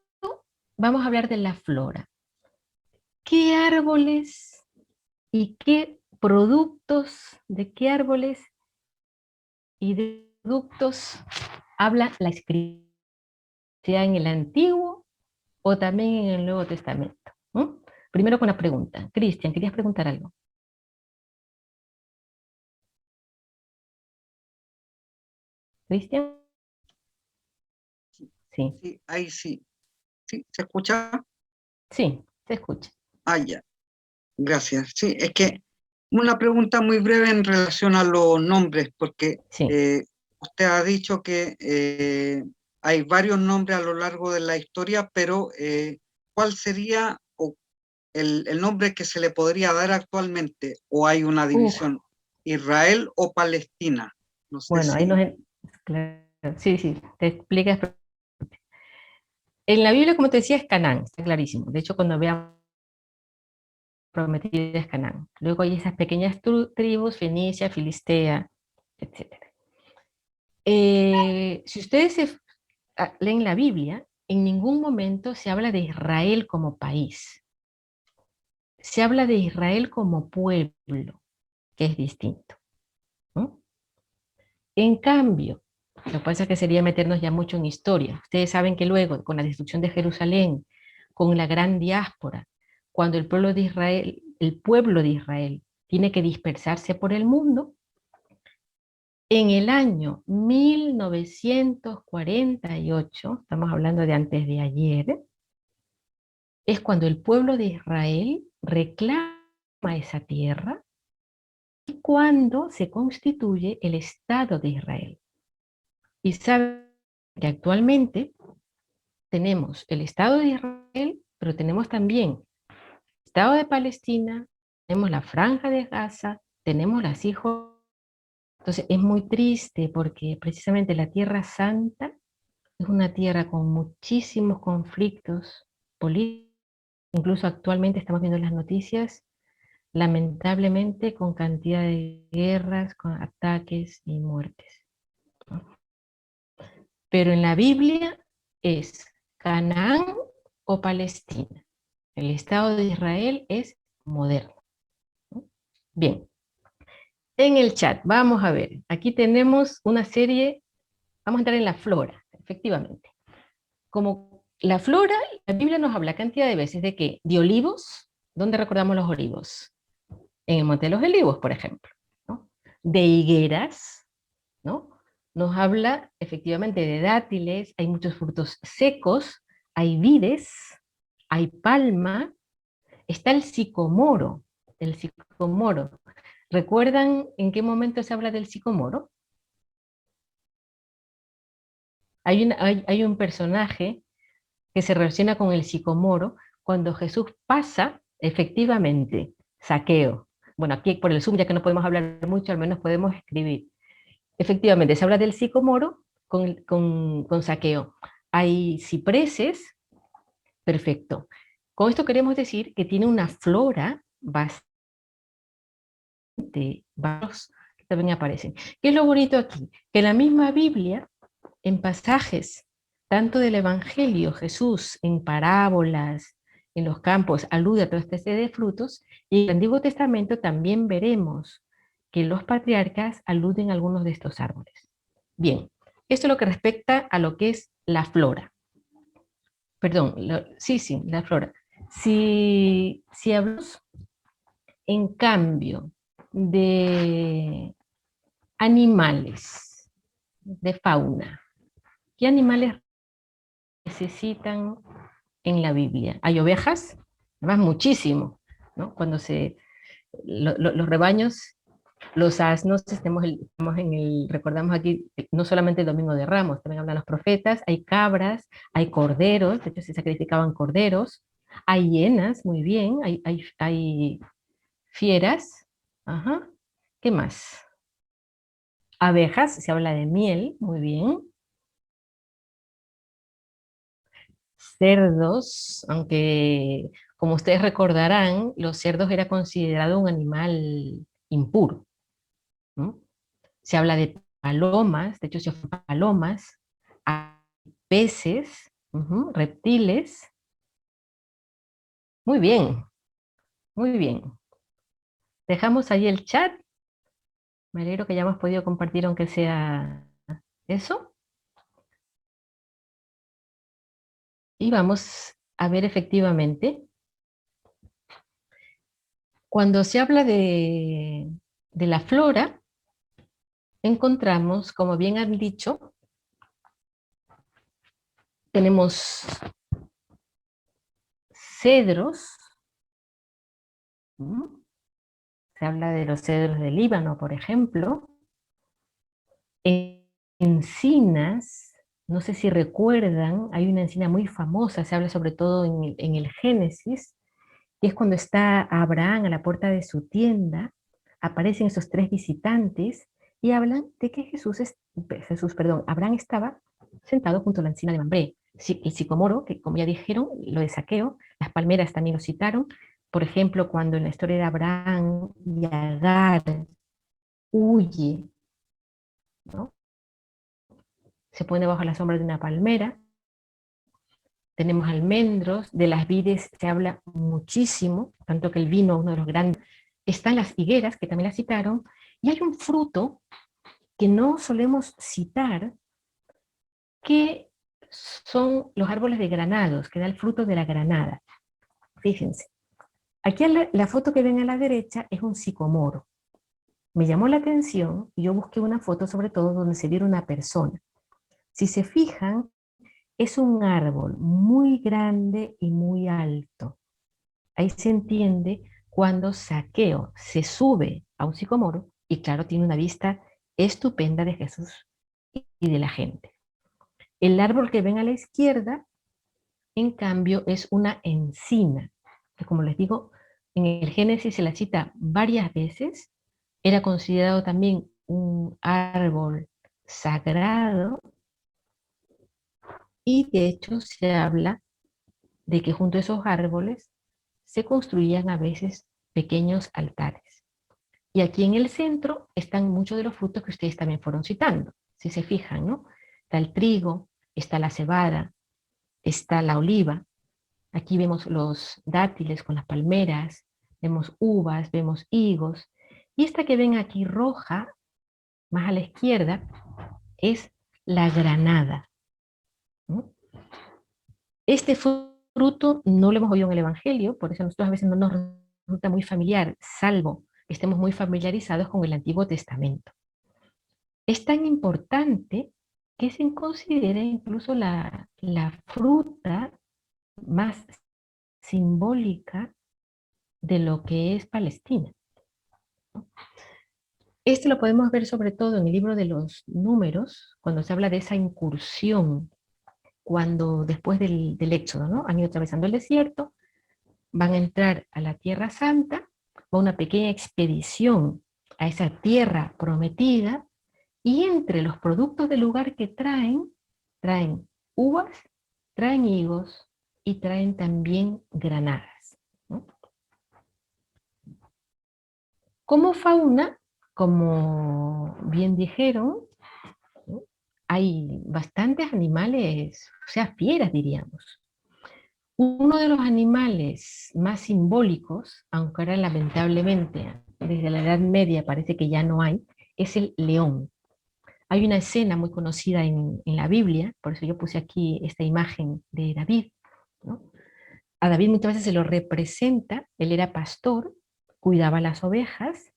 vamos a hablar de la flora. ¿Qué árboles y qué productos, de qué árboles y de productos habla la Escritura, sea en el Antiguo o también en el Nuevo Testamento? Primero con la pregunta. Cristian, ¿querías preguntar algo? ¿Cristian? Sí. Sí, ahí sí. ¿Sí? ¿Se escucha? Sí, se escucha. Ah, ya. Gracias. Sí, es que una pregunta muy breve en relación a los nombres, porque Sí. usted ha dicho que hay varios nombres a lo largo de la historia, pero ¿cuál sería el nombre que se le podría dar actualmente? ¿O hay una división? ¿Israel o Palestina? No sé Bueno, si... ahí nos... Claro, sí, sí, te explicas. En la Biblia, como te decía, es Canaán, está clarísimo. De hecho, cuando veamos prometida es Canaán. Luego hay esas pequeñas tribus, Fenicia, Filistea, etc. Si ustedes leen la Biblia, en ningún momento se habla de Israel como país. Se habla de Israel como pueblo, que es distinto, ¿no? En cambio, lo que pasa es que sería meternos ya mucho en historia. Ustedes saben que luego, con la destrucción de Jerusalén, con la gran diáspora, cuando el pueblo de Israel tiene que dispersarse por el mundo, en el año 1948, estamos hablando de antes de ayer, es cuando el pueblo de Israel reclama esa tierra y cuando se constituye el Estado de Israel. Y saben que actualmente tenemos el Estado de Israel, pero tenemos también el Estado de Palestina, tenemos la Franja de Gaza, tenemos las Cisjordania. Entonces es muy triste porque precisamente la Tierra Santa es una tierra con muchísimos conflictos políticos. Incluso actualmente estamos viendo las noticias, lamentablemente con cantidad de guerras, con ataques y muertes, ¿no? Pero en la Biblia es Canaán o Palestina. El Estado de Israel es moderno, ¿no? Bien, en el chat, vamos a ver. Aquí tenemos una serie, vamos a entrar en la flora, efectivamente. Como la flora, la Biblia nos habla cantidad de veces de que de olivos. ¿Dónde recordamos los olivos? En el Monte de los Olivos, por ejemplo, ¿no? De higueras, ¿no? Nos habla efectivamente de dátiles, hay muchos frutos secos, hay vides, hay palma, está el sicomoro, el sicomoro. ¿Recuerdan en qué momento se habla del sicomoro? Hay un personaje que se relaciona con el sicomoro cuando Jesús pasa, efectivamente, Zaqueo. Bueno, aquí por el Zoom, ya que no podemos hablar mucho, al menos podemos escribir. Efectivamente, se habla del sicomoro con Zaqueo. Hay cipreses, perfecto. Con esto queremos decir que tiene una flora bastante, varios que también aparecen. ¿Qué es lo bonito aquí? Que la misma Biblia, en pasajes, tanto del Evangelio, Jesús, en parábolas, en los campos, alude a toda esta serie de frutos, y en el Antiguo Testamento también veremos que los patriarcas aluden a algunos de estos árboles. Bien, esto es lo que respecta a lo que es la flora. Perdón, sí, la flora. Si hablamos, en cambio, de animales, de fauna, ¿qué animales necesitan en la Biblia? Hay ovejas, además muchísimo, ¿no? Cuando los rebaños, los asnos, recordamos aquí, no solamente el Domingo de Ramos, también hablan los profetas, hay cabras, hay corderos, de hecho se sacrificaban corderos, hay hienas, muy bien, hay fieras, ajá. ¿Qué más? Abejas, se habla de miel, muy bien. Cerdos, aunque como ustedes recordarán, los cerdos era considerado un animal impuro, ¿no? Se habla de palomas, de hecho se habla de palomas, hay peces, reptiles. Muy bien, muy bien. Dejamos ahí el chat. Me alegro que ya hemos podido compartir aunque sea eso. Y vamos a ver efectivamente, cuando se habla de la flora, encontramos, como bien han dicho, tenemos cedros, se habla de los cedros del Líbano, por ejemplo, encinas, no sé si recuerdan, hay una encina muy famosa, se habla sobre todo en el Génesis, que es cuando está Abraham a la puerta de su tienda, aparecen esos tres visitantes y hablan de que Abraham estaba sentado junto a la encina de Mambré. El sicomoro, que como ya dijeron, lo de Zaqueo, las palmeras también lo citaron. Por ejemplo, cuando en la historia de Abraham y Agar huye, ¿no? Se pone bajo la sombra de una palmera. Tenemos almendros, de las vides se habla muchísimo, tanto que el vino, uno de los grandes, están las higueras, que también las citaron, y hay un fruto que no solemos citar, que son los árboles de granados, que da el fruto de la granada. Fíjense, aquí la foto que ven a la derecha es un sicomoro. Me llamó la atención y yo busqué una foto sobre todo donde se viera una persona. Si se fijan, es un árbol muy grande y muy alto. Ahí se entiende cuando Zaqueo se sube a un sicomoro y claro, tiene una vista estupenda de Jesús y de la gente. El árbol que ven a la izquierda, en cambio, es una encina, que como les digo, en el Génesis se la cita varias veces, era considerado también un árbol sagrado, y de hecho se habla de que junto a esos árboles se construían a veces pequeños altares. Y aquí en el centro están muchos de los frutos que ustedes también fueron citando, si se fijan, ¿no? Está el trigo, está la cebada, está la oliva. Aquí vemos los dátiles con las palmeras, vemos uvas, vemos higos. Y esta que ven aquí roja, más a la izquierda, es la granada, ¿no? Este fruto no lo hemos oído en el Evangelio, por eso a nosotros a veces no nos resulta muy familiar, salvo que estemos muy familiarizados con el Antiguo Testamento. Es tan importante que se considera incluso la fruta más simbólica de lo que es Palestina. Esto lo podemos ver sobre todo en el libro de los Números, cuando se habla de esa incursión, cuando después del Éxodo, ¿no? Han ido atravesando el desierto, van a entrar a la Tierra Santa, va una pequeña expedición a esa tierra prometida, y entre los productos del lugar que traen uvas, traen higos y traen también granadas, ¿no? Como fauna, como bien dijeron, ¿no? Hay bastantes animales, o sea, fieras diríamos. Uno de los animales más simbólicos, aunque ahora lamentablemente desde la Edad Media parece que ya no hay, es el león. Hay una escena muy conocida en la Biblia, por eso yo puse aquí esta imagen de David, ¿no? A David muchas veces se lo representa, él era pastor, cuidaba las ovejas,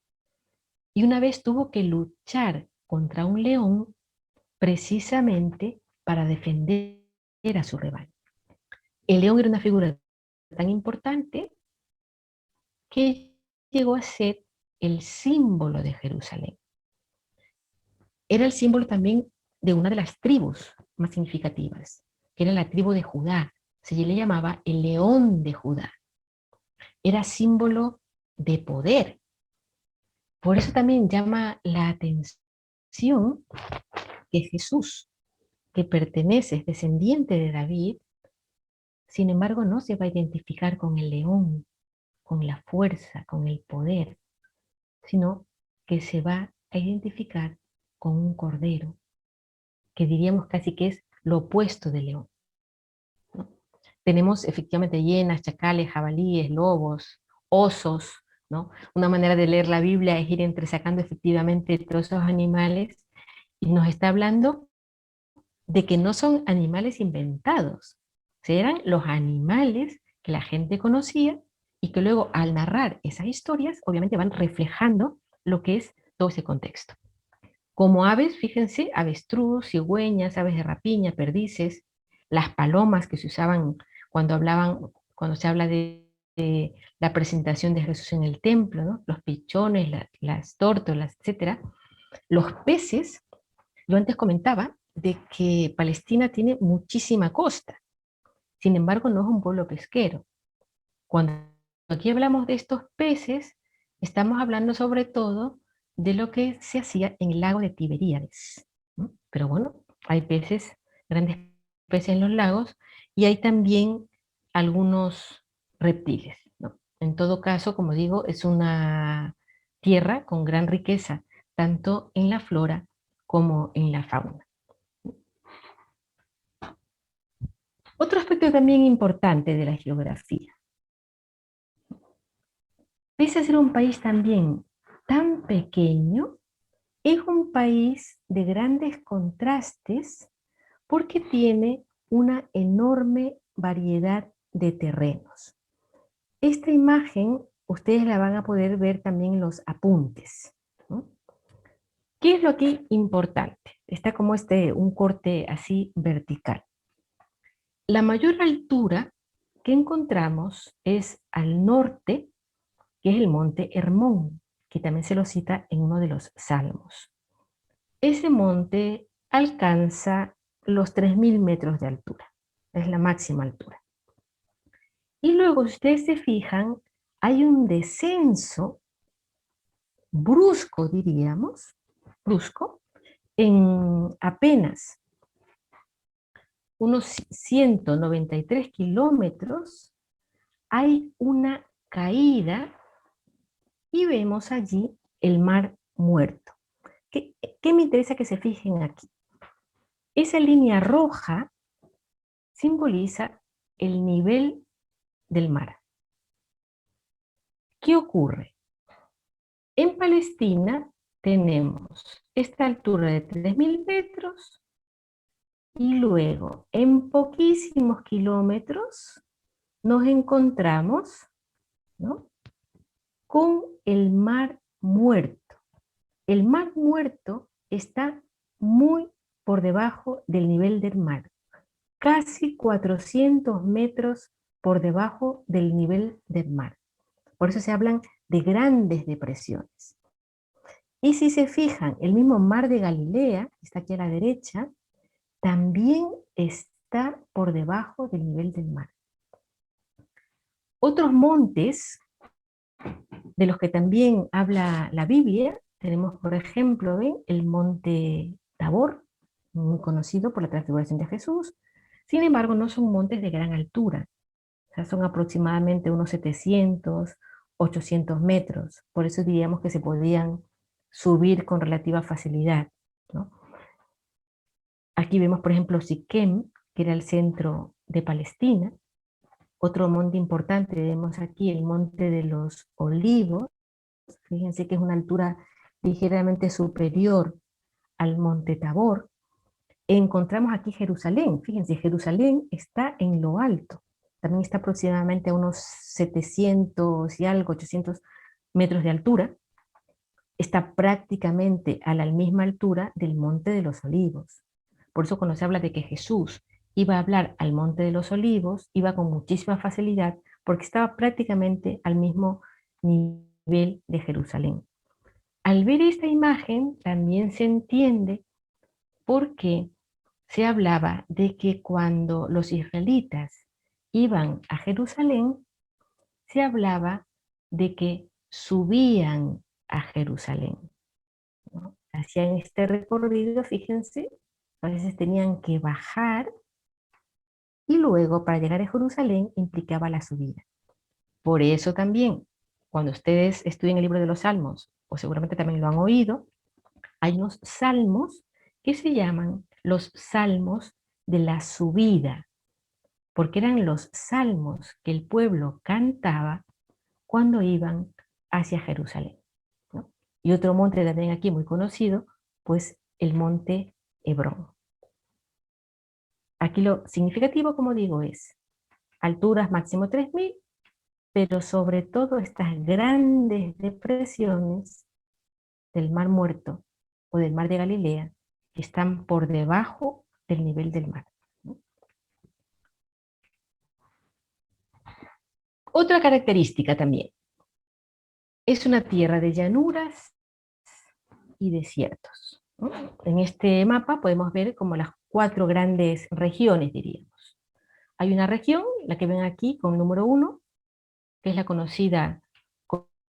y una vez tuvo que luchar contra un león precisamente para defender a su rebaño. El león era una figura tan importante que llegó a ser el símbolo de Jerusalén. Era el símbolo también de una de las tribus más significativas, que era la tribu de Judá. Se le llamaba el león de Judá. Era símbolo de poder. Por eso también llama la atención que Jesús, que pertenece, es descendiente de David, sin embargo no se va a identificar con el león, con la fuerza, con el poder, sino que se va a identificar con un cordero, que diríamos casi que es lo opuesto del león, ¿no? Tenemos efectivamente hienas, chacales, jabalíes, lobos, osos, ¿no? Una manera de leer la Biblia es ir entresacando efectivamente todos esos animales, y nos está hablando de que no son animales inventados, eran los animales que la gente conocía y que luego al narrar esas historias obviamente van reflejando lo que es todo ese contexto. Como aves, fíjense, avestruz, cigüeñas, aves de rapiña, perdices, las palomas que se usaban cuando se habla de la presentación de Jesús en el templo, ¿no? Los pichones, las tórtolas, etc. Los peces, yo antes comentaba de que Palestina tiene muchísima costa, sin embargo no es un pueblo pesquero. Cuando aquí hablamos de estos peces, estamos hablando sobre todo de lo que se hacía en el lago de Tiberíades, ¿no? Pero bueno, hay peces, grandes peces en los lagos, y hay también algunos reptiles, ¿no? En todo caso, como digo, es una tierra con gran riqueza, tanto en la flora como en la fauna. Otro aspecto también importante de la geografía. Pese a ser un país también tan pequeño, es un país de grandes contrastes porque tiene una enorme variedad de terrenos. Esta imagen ustedes la van a poder ver también en los apuntes, ¿no? ¿Qué es lo aquí importante? Está como un corte así vertical. La mayor altura que encontramos es al norte, que es el monte Hermón, que también se lo cita en uno de los salmos. Ese monte alcanza los 3.000 metros de altura, es la máxima altura. Y luego, si ustedes se fijan, hay un descenso brusco, diríamos, brusco, en apenas unos 193 kilómetros, hay una caída y vemos allí el Mar Muerto. ¿Qué me interesa que se fijen aquí? Esa línea roja simboliza el nivel del mar. ¿Qué ocurre? En Palestina tenemos esta altura de 3.000 metros Y luego, en poquísimos kilómetros, nos encontramos, ¿no?, con el Mar Muerto. El Mar Muerto está muy por debajo del nivel del mar, casi 400 metros por debajo del nivel del mar. Por eso se hablan de grandes depresiones. Y si se fijan, el mismo Mar de Galilea, que está aquí a la derecha, también está por debajo del nivel del mar. Otros montes de los que también habla la Biblia, tenemos por ejemplo el monte Tabor, muy conocido por la transfiguración de Jesús. Sin embargo, no son montes de gran altura, o sea, son aproximadamente unos 700, 800 metros, por eso diríamos que se podían subir con relativa facilidad, ¿no? Aquí vemos por ejemplo Siquem, que era el centro de Palestina. Otro monte importante, vemos aquí el Monte de los Olivos. Fíjense que es una altura ligeramente superior al Monte Tabor. Encontramos aquí Jerusalén. Fíjense, Jerusalén está en lo alto. También está aproximadamente a unos 700 y algo, 800 metros de altura. Está prácticamente a la misma altura del Monte de los Olivos. Por eso cuando se habla de que Jesús iba a hablar al Monte de los Olivos, iba con muchísima facilidad, porque estaba prácticamente al mismo nivel de Jerusalén. Al ver esta imagen, también se entiende por qué se hablaba de que cuando los israelitas iban a Jerusalén, se hablaba de que subían a Jerusalén, ¿no? Hacían este recorrido, fíjense, a veces tenían que bajar, y luego para llegar a Jerusalén implicaba la subida. Por eso también, cuando ustedes estudian el libro de los Salmos, o seguramente también lo han oído, hay unos salmos que se llaman los salmos de la subida, porque eran los salmos que el pueblo cantaba cuando iban hacia Jerusalén, ¿no? Y otro monte también aquí muy conocido, pues el monte Hebrón. Aquí lo significativo, como digo, es alturas máximo 3000, pero sobre todo estas grandes depresiones del Mar Muerto o del Mar de Galilea, que están por debajo del nivel del mar, ¿no? Otra característica también, es una tierra de llanuras y desiertos, ¿no? En este mapa podemos ver como las 4 grandes regiones, diríamos. Hay una región, la que ven aquí con el número 1, que es la conocida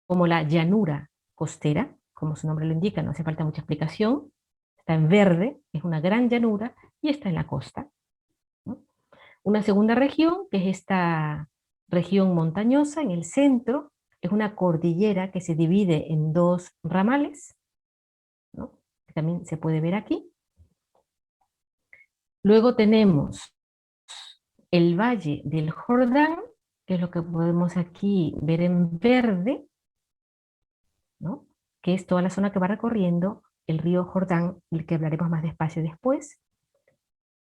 como la llanura costera, como su nombre lo indica, no hace falta mucha explicación. Está en verde, es una gran llanura y está en la costa, ¿no? Una segunda región, que es esta región montañosa en el centro, es una cordillera que se divide en 2 ramales, ¿no?, que también se puede ver aquí. Luego tenemos el Valle del Jordán, que es lo que podemos aquí ver en verde, ¿no?, que es toda la zona que va recorriendo el río Jordán, del que hablaremos más despacio después.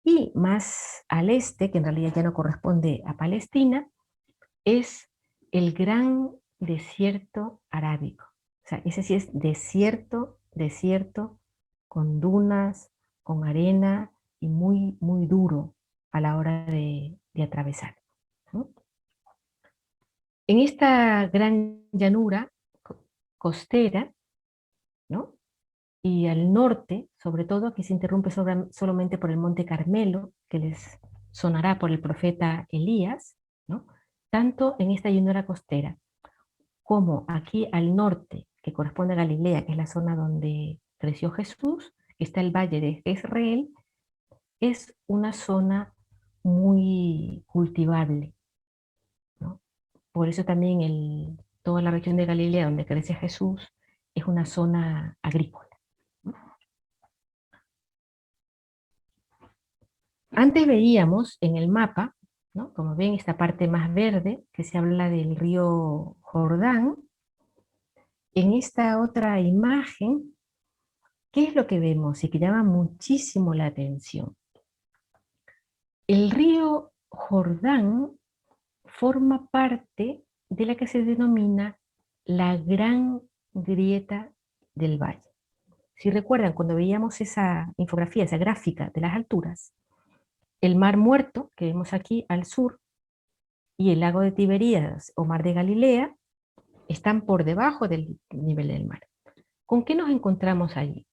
Y más al este, que en realidad ya no corresponde a Palestina, es el gran desierto arábico. O sea, ese sí es desierto, desierto, con dunas, con arena y muy, muy duro a la hora de atravesar, ¿no? En esta gran llanura costera, ¿no?, y al norte, sobre todo, aquí se interrumpe solamente por el monte Carmelo, que les sonará por el profeta Elías, ¿no?, tanto en esta llanura costera como aquí al norte, que corresponde a Galilea, que es la zona donde creció Jesús, está el valle de Jezreel, es una zona muy cultivable, ¿no? Por eso también toda la región de Galilea donde crece Jesús es una zona agrícola. Antes veíamos en el mapa, ¿no?, como ven, esta parte más verde, que se habla del río Jordán. En esta otra imagen, ¿qué es lo que vemos y que llama muchísimo la atención? El río Jordán forma parte de la que se denomina la Gran Grieta del Valle. Si recuerdan, cuando veíamos esa infografía, esa gráfica de las alturas, el Mar Muerto, que vemos aquí al sur, y el lago de Tiberíades o Mar de Galilea, están por debajo del nivel del mar. ¿Con qué nos encontramos allí?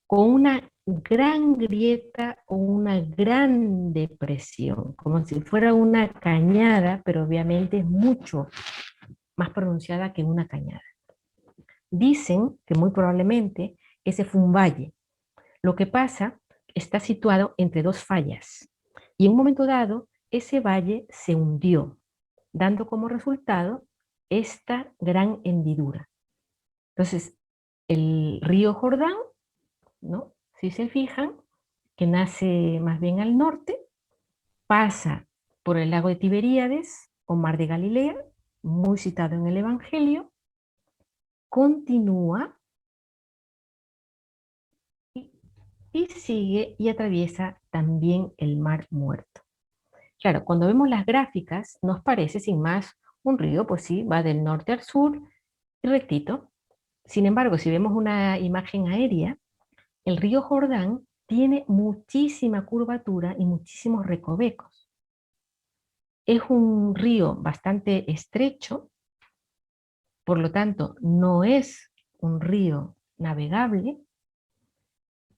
Con una gran grieta o una gran depresión, como si fuera una cañada, pero obviamente es mucho más pronunciada que una cañada. Dicen que muy probablemente ese fue un valle. Lo que pasa, está situado entre dos fallas, y en un momento dado, ese valle se hundió, dando como resultado esta gran hendidura. Entonces, el río Jordán, ¿no? Si se fijan, que nace más bien al norte, pasa por el lago de Tiberíades o Mar de Galilea, muy citado en el Evangelio, continúa y sigue y atraviesa también el Mar Muerto. Claro, cuando vemos las gráficas nos parece sin más un río, pues sí, va del norte al sur y rectito. Sin embargo, si vemos una imagen aérea, el río Jordán tiene muchísima curvatura y muchísimos recovecos. Es un río bastante estrecho, por lo tanto no es un río navegable,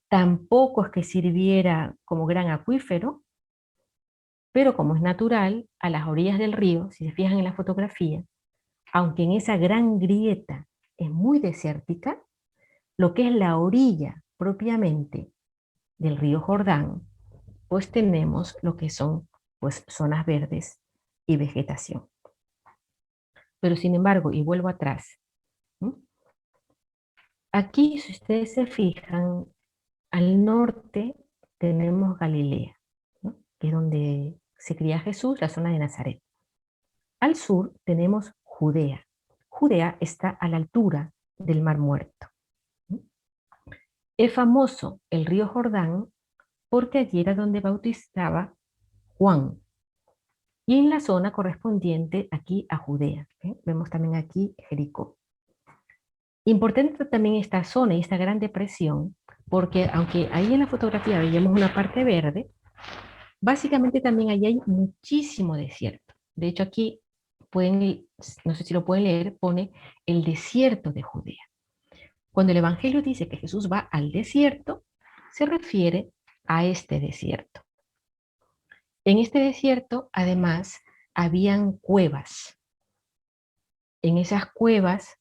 tampoco es que sirviera como gran acuífero, pero como es natural, a las orillas del río, si se fijan en la fotografía, aunque en esa gran grieta es muy desértica, lo que es la orilla propiamente del río Jordán, pues tenemos lo que son pues, zonas verdes y vegetación. Pero sin embargo, y vuelvo atrás, ¿sí? Aquí si ustedes se fijan, al norte tenemos Galilea, ¿no? Que es donde se cría Jesús, la zona de Nazaret. Al sur tenemos Judea. Judea está a la altura del Mar Muerto. Es famoso el río Jordán porque allí era donde bautizaba Juan. Y en la zona correspondiente aquí a Judea. Vemos también aquí Jericó. Importante también esta zona y esta gran depresión, porque aunque ahí en la fotografía veíamos una parte verde, básicamente también allí hay muchísimo desierto. De hecho aquí pueden, no sé si lo pueden leer, pone el desierto de Judea. Cuando el Evangelio dice que Jesús va al desierto, se refiere a este desierto. En este desierto, además, habían cuevas. En esas cuevas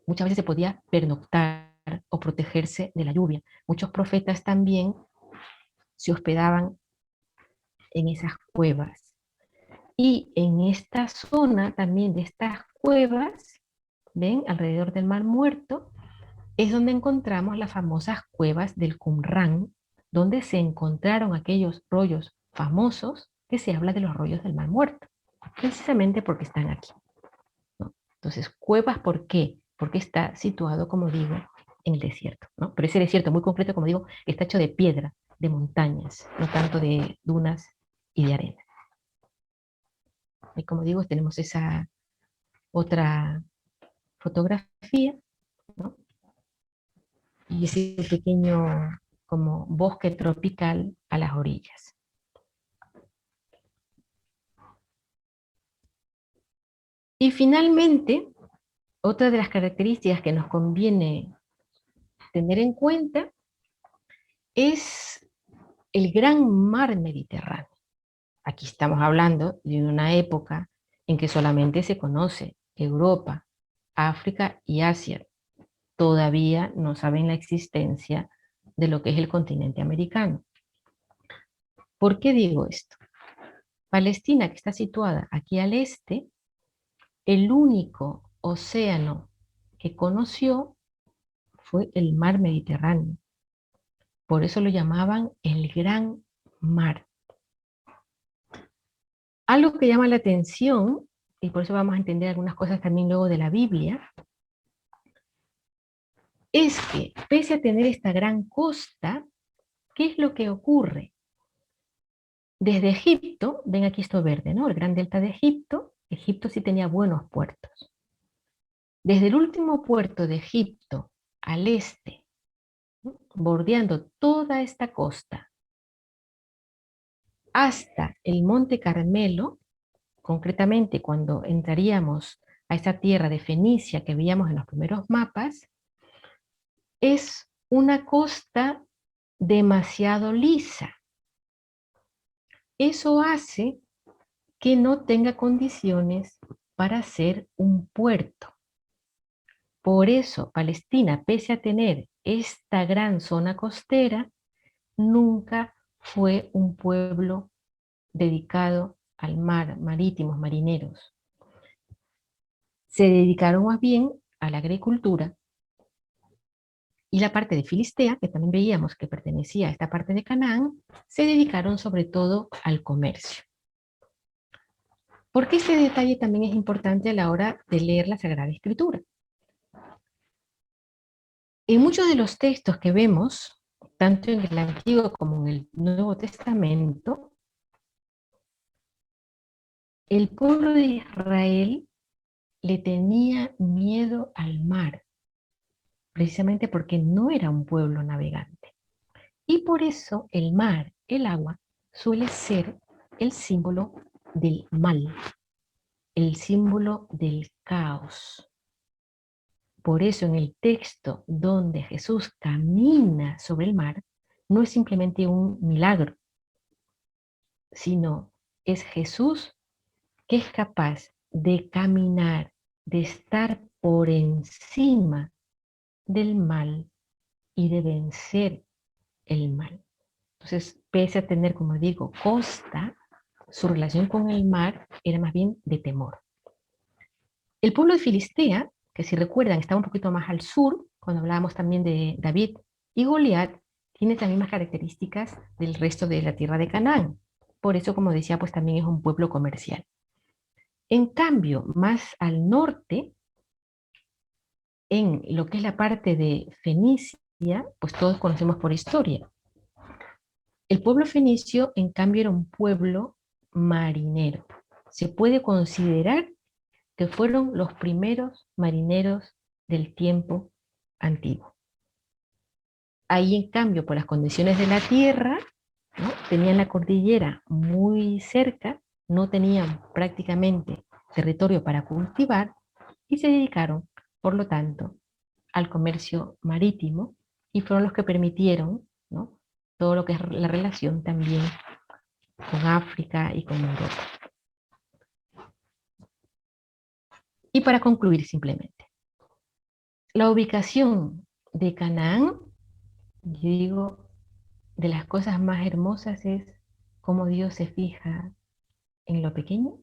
muchas veces se podía pernoctar o protegerse de la lluvia. Muchos profetas también se hospedaban en esas cuevas. Y en esta zona también de estas cuevas, ven, alrededor del Mar Muerto, es donde encontramos las famosas cuevas del Qumran, donde se encontraron aquellos rollos famosos que se habla de los rollos del Mar Muerto, precisamente porque están aquí, ¿no? Entonces, cuevas, ¿por qué? Porque está situado, como digo, en el desierto, ¿no? Pero ese desierto muy concreto, como digo, está hecho de piedra, de montañas, no tanto de dunas y de arena. Y como digo, tenemos esa otra fotografía, ¿no? Y ese pequeño como bosque tropical a las orillas. Y finalmente, otra de las características que nos conviene tener en cuenta es el gran mar Mediterráneo. Aquí estamos hablando de una época en que solamente se conoce Europa, África y Asia. Todavía no saben la existencia de lo que es el continente americano. ¿Por qué digo esto? Palestina, que está situada aquí al este, el único océano que conoció fue el mar Mediterráneo. Por eso lo llamaban el Gran Mar. Algo que llama la atención, y por eso vamos a entender algunas cosas también luego de la Biblia, es que pese a tener esta gran costa, ¿qué es lo que ocurre? Desde Egipto, ven aquí esto verde, ¿no? El gran delta de Egipto. Egipto sí tenía buenos puertos. Desde el último puerto de Egipto al este, ¿no?, bordeando toda esta costa, hasta el Monte Carmelo, concretamente cuando entraríamos a esa tierra de Fenicia que veíamos en los primeros mapas, es una costa demasiado lisa. Eso hace que no tenga condiciones para ser un puerto. Por eso, Palestina, pese a tener esta gran zona costera, nunca fue un pueblo dedicado al mar, marítimos, marineros. Se dedicaron más bien a la agricultura, y la parte de Filistea, que también veíamos que pertenecía a esta parte de Canaán, se dedicaron sobre todo al comercio. ¿Por qué este detalle también es importante a la hora de leer la Sagrada Escritura? En muchos de los textos que vemos, tanto en el Antiguo como en el Nuevo Testamento, el pueblo de Israel le tenía miedo al mar, precisamente porque no era un pueblo navegante. Y por eso el mar, el agua, suele ser el símbolo del mal, el símbolo del caos. Por eso en el texto donde Jesús camina sobre el mar, no es simplemente un milagro, sino es Jesús que es capaz de caminar, de estar por encima del mal y de vencer el mal. Entonces, pese a tener, como digo, costa, su relación con el mar era más bien de temor. El pueblo de Filistea, que si recuerdan estaba un poquito más al sur, cuando hablábamos también de David y Goliat, tiene las mismas características del resto de la tierra de Canaán. Por eso, como decía, pues también es un pueblo comercial. En cambio, más al norte, en lo que es la parte de Fenicia, pues todos conocemos por historia. El pueblo fenicio, en cambio, era un pueblo marinero. Se puede considerar que fueron los primeros marineros del tiempo antiguo. Ahí, en cambio, por las condiciones de la tierra, ¿no?, tenían la cordillera muy cerca, no tenían prácticamente territorio para cultivar y se dedicaron, por lo tanto, al comercio marítimo y fueron los que permitieron, ¿no?, todo lo que es la relación también con África y con Europa. Y para concluir simplemente, la ubicación de Canaán, yo digo, de las cosas más hermosas es cómo Dios se fija en lo pequeño,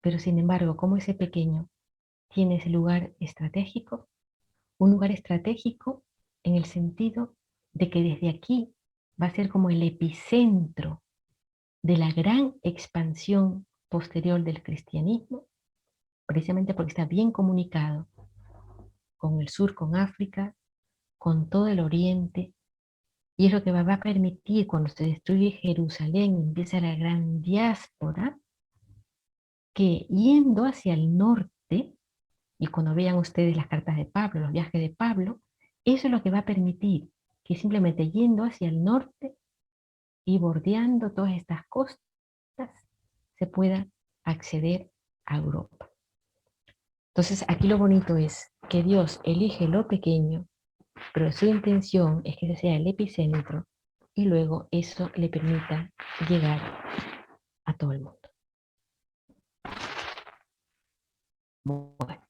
pero sin embargo, cómo ese pequeño tiene ese lugar estratégico, un lugar estratégico en el sentido de que desde aquí va a ser como el epicentro de la gran expansión posterior del cristianismo, precisamente porque está bien comunicado con el sur, con África, con todo el oriente, y es lo que va a permitir cuando se destruye Jerusalén y empieza la gran diáspora, que yendo hacia el norte, y cuando vean ustedes las cartas de Pablo, los viajes de Pablo, eso es lo que va a permitir que simplemente yendo hacia el norte y bordeando todas estas costas, se pueda acceder a Europa. Entonces aquí lo bonito es que Dios elige lo pequeño, pero su intención es que ese sea el epicentro y luego eso le permita llegar a todo el mundo. Bueno.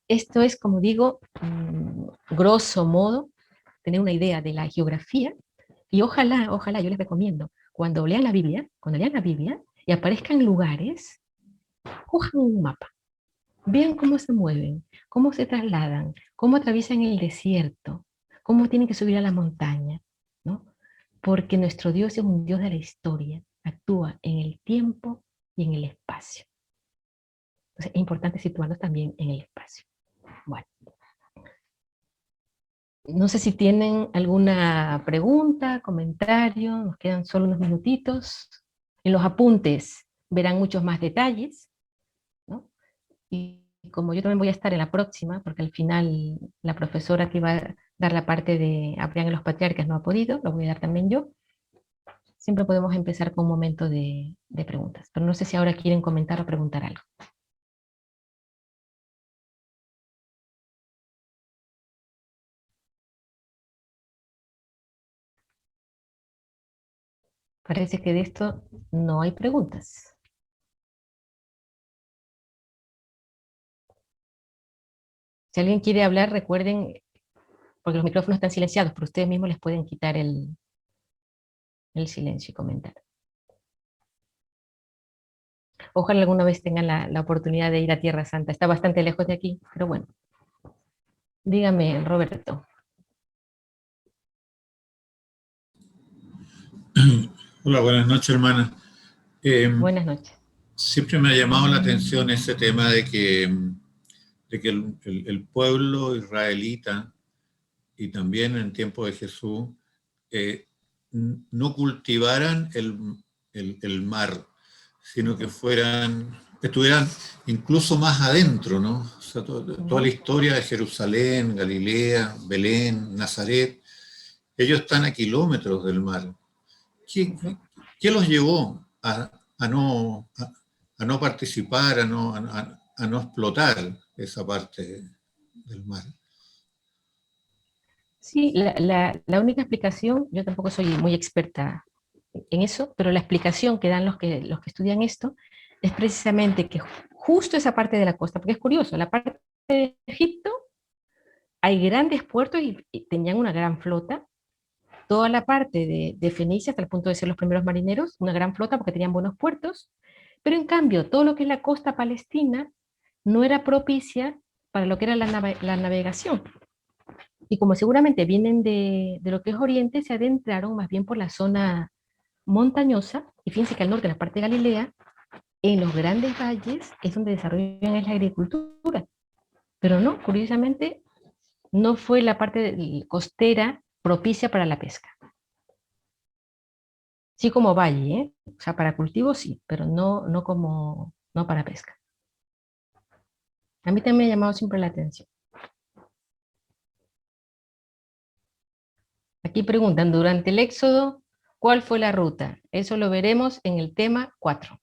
Esto es, como digo, grosso modo, tener una idea de la geografía, y ojalá yo les recomiendo, cuando lean la Biblia y aparezcan lugares, cojan un mapa, vean cómo se mueven, cómo se trasladan, cómo atraviesan el desierto, cómo tienen que subir a la montaña, ¿no? Porque nuestro Dios es un Dios de la historia, actúa en el tiempo y en el espacio. Entonces es importante situarnos también en el espacio. Bueno. No sé si tienen alguna pregunta, comentario, nos quedan solo unos minutitos. En los apuntes verán muchos más detalles, ¿no? Y como yo también voy a estar en la próxima, porque al final la profesora que iba a dar la parte de Abraham y los patriarcas no ha podido, lo voy a dar también yo. Siempre podemos empezar con un momento de preguntas, pero no sé si ahora quieren comentar o preguntar algo. Parece que de esto no hay preguntas. Si alguien quiere hablar, recuerden, porque los micrófonos están silenciados, pero ustedes mismos les pueden quitar el silencio y comentar. Ojalá alguna vez tengan la oportunidad de ir a Tierra Santa. Está bastante lejos de aquí, pero bueno. Dígame, Roberto. Hola, buenas noches, hermana. Buenas noches. Siempre me ha llamado la atención ese tema de que el pueblo israelita, y también en tiempo de Jesús, no cultivaran el mar, sino que estuvieran incluso más adentro, ¿no? O sea, toda la historia de Jerusalén, Galilea, Belén, Nazaret, ellos están a kilómetros del mar. ¿Qué los llevó a no participar, a no explotar esa parte del mar? Sí, la única explicación, yo tampoco soy muy experta en eso, pero la explicación que dan los que estudian esto es precisamente que justo esa parte de la costa, porque es curioso, la parte de Egipto hay grandes puertos y tenían una gran flota. Toda la parte de Fenicia, hasta el punto de ser los primeros marineros, una gran flota porque tenían buenos puertos, pero en cambio todo lo que es la costa palestina no era propicia para lo que era la navegación. Y como seguramente vienen de lo que es Oriente, se adentraron más bien por la zona montañosa, y fíjense que al norte, en la parte de Galilea, en los grandes valles es donde desarrollan la agricultura. Pero no, curiosamente, no fue la parte costera propicia para la pesca. Sí como valle, ¿eh? O sea, para cultivo sí, pero no para pesca. A mí también me ha llamado siempre la atención. Aquí preguntan, durante el Éxodo, ¿cuál fue la ruta? Eso lo veremos en el tema 4.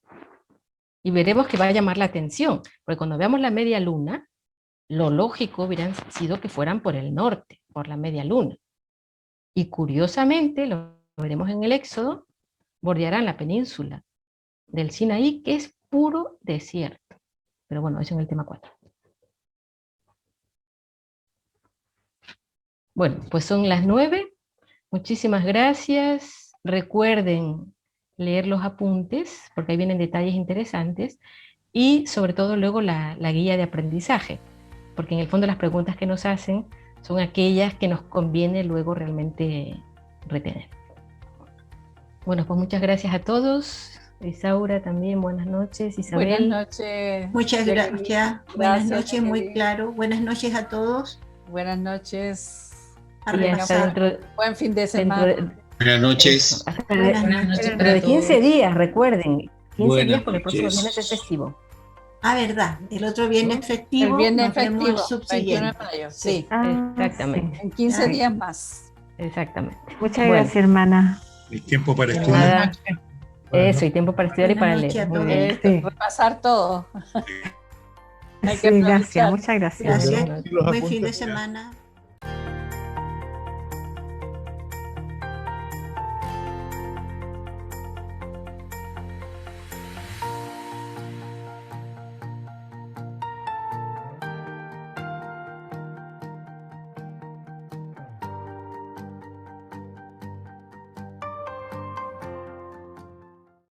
Y veremos que va a llamar la atención, porque cuando veamos la media luna, lo lógico hubiera sido que fueran por el norte, por la media luna. Y curiosamente, lo veremos en el Éxodo, bordearán la península del Sinaí, que es puro desierto. Pero bueno, eso en el tema 4. Bueno, pues son las 9. Muchísimas gracias. Recuerden leer los apuntes, porque ahí vienen detalles interesantes, y sobre todo luego la guía de aprendizaje, porque en el fondo las preguntas que nos hacen son aquellas que nos conviene luego realmente retener. Bueno, pues muchas gracias a todos. Isaura también, buenas noches. Isabel. Buenas noches. Muchas gracias. Buenas noches, muy claro. Buenas noches a todos. Buenas noches. A repasar. Buen fin de semana. Buenas noches. Buenas noches. Pero de 15 días, recuerden. 15 Buenas días porque el próximo noches. viernes es festivo. Ah, verdad. El otro viernes festivo. El viernes nos vemos festivo, el subsiguiente. 21 de mayo. Sí, Exactamente. en 15 días más. Exactamente. Muchas gracias, hermana. El tiempo para De estudiar. nada. Eso, y tiempo para estudiar y para Buenas noches leer. a Muy todos. bien. Repasar todo. Hay que Sí, gracias, aprovechar. muchas gracias. Gracias. Buenas Buen fin de semana.